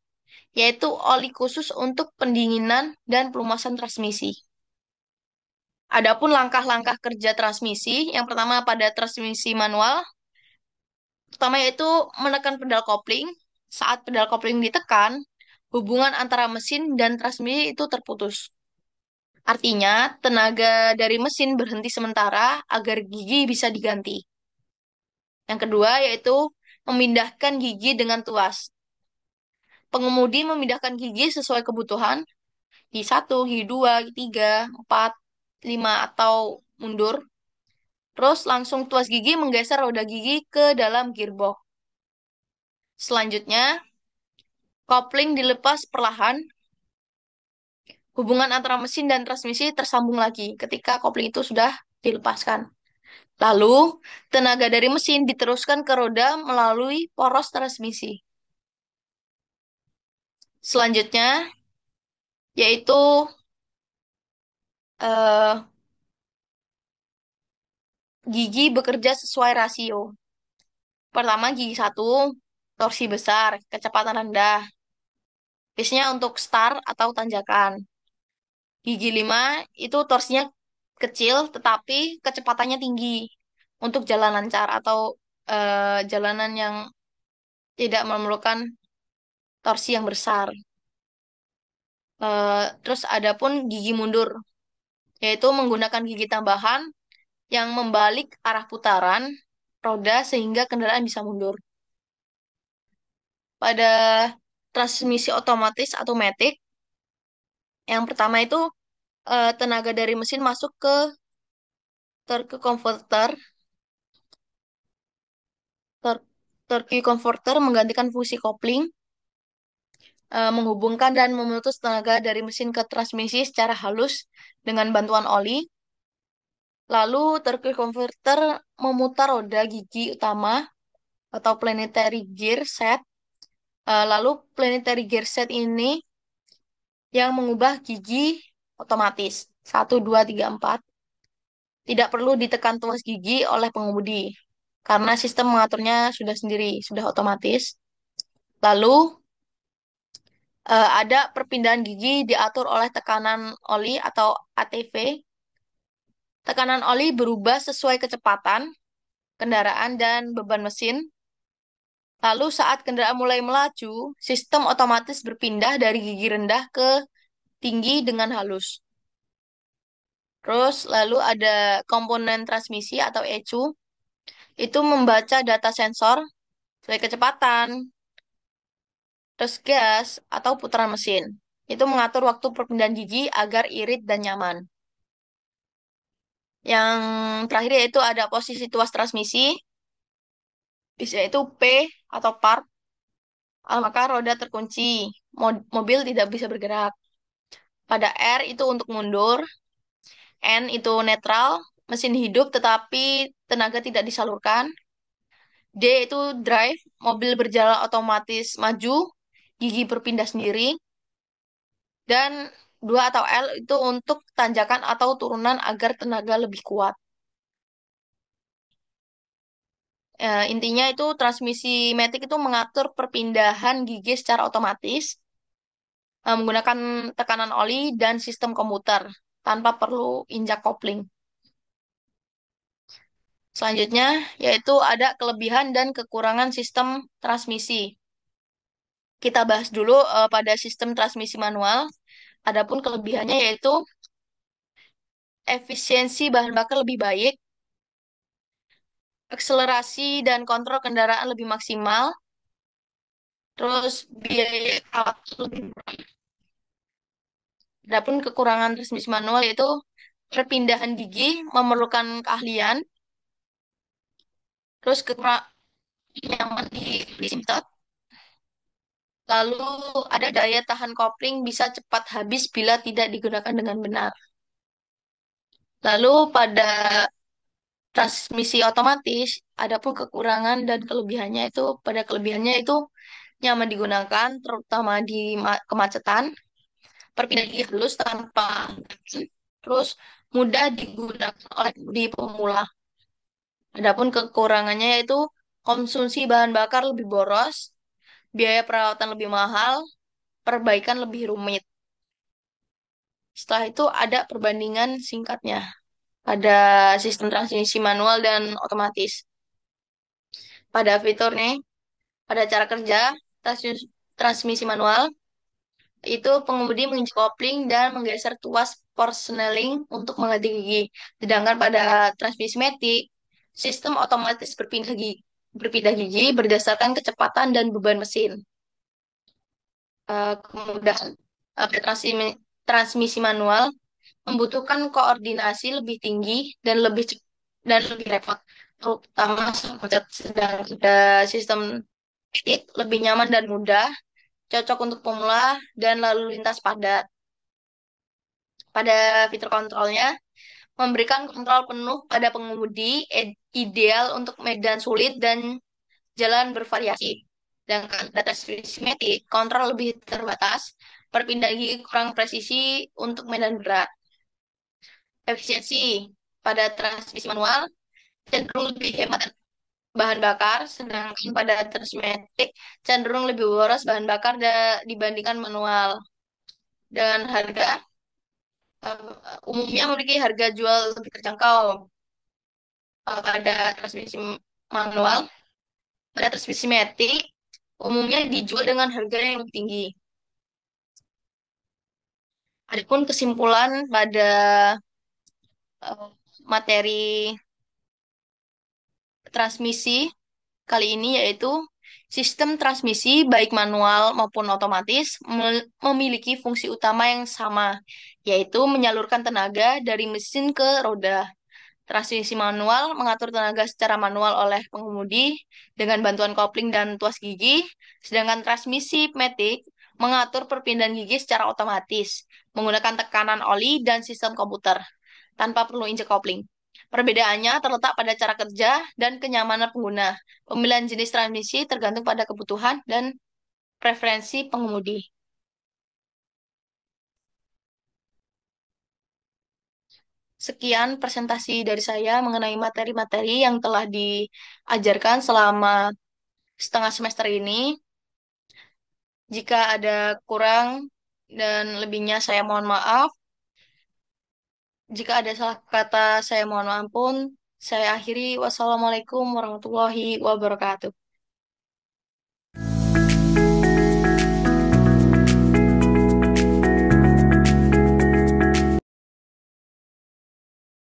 yaitu oli khusus untuk pendinginan dan pelumasan transmisi. Adapun langkah-langkah kerja transmisi, yang pertama pada transmisi manual, pertama yaitu menekan pedal kopling. Saat pedal kopling ditekan, hubungan antara mesin dan transmisi itu terputus. Artinya, tenaga dari mesin berhenti sementara agar gigi bisa diganti. Yang kedua yaitu memindahkan gigi dengan tuas. Pengemudi memindahkan gigi sesuai kebutuhan, gigi 1, gigi 2, gigi 3, 4, 5, atau mundur. Terus langsung tuas gigi menggeser roda gigi ke dalam gearbox. Selanjutnya, kopling dilepas perlahan. Hubungan antara mesin dan transmisi tersambung lagi ketika kopling itu sudah dilepaskan. Lalu, tenaga dari mesin diteruskan ke roda melalui poros transmisi. Selanjutnya, yaitu eh, gigi bekerja sesuai rasio. Pertama, gigi satu, torsi besar, kecepatan rendah. Biasanya untuk start atau tanjakan. Gigi 5 itu torsinya kecil tetapi kecepatannya tinggi untuk jalan lancar atau jalanan yang tidak memerlukan torsi yang besar. Terus ada pun gigi mundur, yaitu menggunakan gigi tambahan yang membalik arah putaran roda sehingga kendaraan bisa mundur. Pada transmisi otomatis atau matic, yang pertama itu tenaga dari mesin masuk ke torque converter. Tor- Torque converter menggantikan fungsi kopling, menghubungkan dan memutus tenaga dari mesin ke transmisi secara halus dengan bantuan oli. Lalu torque converter memutar roda gigi utama atau planetary gear set. Lalu planetary gear set ini yang mengubah gigi otomatis 1, 2, 3, 4. Tidak perlu ditekan tuas gigi oleh pengemudi karena sistem mengaturnya sudah sendiri, sudah otomatis. Lalu ada perpindahan gigi diatur oleh tekanan oli atau ATV. Tekanan oli berubah sesuai kecepatan kendaraan dan beban mesin. Lalu saat kendaraan mulai melaju, sistem otomatis berpindah dari gigi rendah ke tinggi dengan halus. Terus lalu ada komponen transmisi atau ECU, itu membaca data sensor sesuai kecepatan, terus gas atau putaran mesin. Itu mengatur waktu perpindahan gigi agar irit dan nyaman. Yang terakhir yaitu ada posisi tuas transmisi, bisa itu P atau part, maka roda terkunci, mobil tidak bisa bergerak. Pada R itu untuk mundur, N itu netral, mesin hidup tetapi tenaga tidak disalurkan. D itu drive, mobil berjalan otomatis maju, gigi berpindah sendiri. Dan 2 atau L itu untuk tanjakan atau turunan agar tenaga lebih kuat. Intinya itu transmisi matic itu mengatur perpindahan gigi secara otomatis menggunakan tekanan oli dan sistem komputer tanpa perlu injak kopling. Selanjutnya yaitu ada kelebihan dan kekurangan sistem transmisi. Kita bahas dulu pada sistem transmisi manual. Adapun kelebihannya yaitu efisiensi bahan bakar lebih baik, akselerasi dan kontrol kendaraan lebih maksimal, terus biaya alat lebih murah. Adapun kekurangan transmisi manual yaitu perpindahan gigi memerlukan keahlian, terus kekurangan nyaman di simtot, lalu ada daya tahan kopling bisa cepat habis bila tidak digunakan dengan benar. Lalu pada transmisi otomatis, adapun kekurangan dan kelebihannya itu pada kelebihannya itu nyaman digunakan, terutama di kemacetan, perpindahan gigi halus tanpa terus mudah digunakan oleh di pemula. Adapun kekurangannya yaitu konsumsi bahan bakar lebih boros, biaya perawatan lebih mahal, perbaikan lebih rumit. Setelah itu ada perbandingan singkatnya pada sistem transmisi manual dan otomatis. Pada fitur nih, pada cara kerja transmisi manual, itu pengemudi menginjak kopling dan menggeser tuas persneling untuk mengganti gigi. Sedangkan pada transmisi matic, sistem otomatis berpindah gigi berdasarkan kecepatan dan beban mesin. Kemudahan pada transmisi manual membutuhkan koordinasi lebih tinggi dan lebih cepat dan lebih repot, terutama saat macet. Sedang ada sistem titik lebih nyaman dan mudah, cocok untuk pemula dan lalu lintas padat. Pada fitur kontrolnya, memberikan kontrol penuh pada pengemudi, ideal untuk medan sulit dan jalan bervariasi. Sedangkan pada transmisi matic, kontrol lebih terbatas, perpindahan gigi kurang presisi untuk medan berat. Efisiensi pada transmisi manual cenderung lebih hemat bahan bakar, sedangkan pada transmatic cenderung lebih boros bahan bakar dibandingkan manual. Dan harga umumnya memiliki harga jual lebih terjangkau. Pada transmisi manual, pada transmisi matic umumnya dijual dengan harga yang lebih tinggi. Adapun kesimpulan pada eh, materi transmisi kali ini yaitu sistem transmisi baik manual maupun otomatis memiliki fungsi utama yang sama, yaitu menyalurkan tenaga dari mesin ke roda. Transmisi manual mengatur tenaga secara manual oleh pengemudi dengan bantuan kopling dan tuas gigi, sedangkan transmisi matic mengatur perpindahan gigi secara otomatis menggunakan tekanan oli dan sistem komputer tanpa perlu injek kopling. Perbedaannya terletak pada cara kerja dan kenyamanan pengguna. Pemilihan jenis transmisi tergantung pada kebutuhan dan preferensi pengemudi. Sekian presentasi dari saya mengenai materi-materi yang telah diajarkan selama setengah semester ini. Jika ada kurang dan lebihnya saya mohon maaf. Jika ada salah kata saya mohon ampun. Saya akhiri. Wassalamualaikum warahmatullahi wabarakatuh.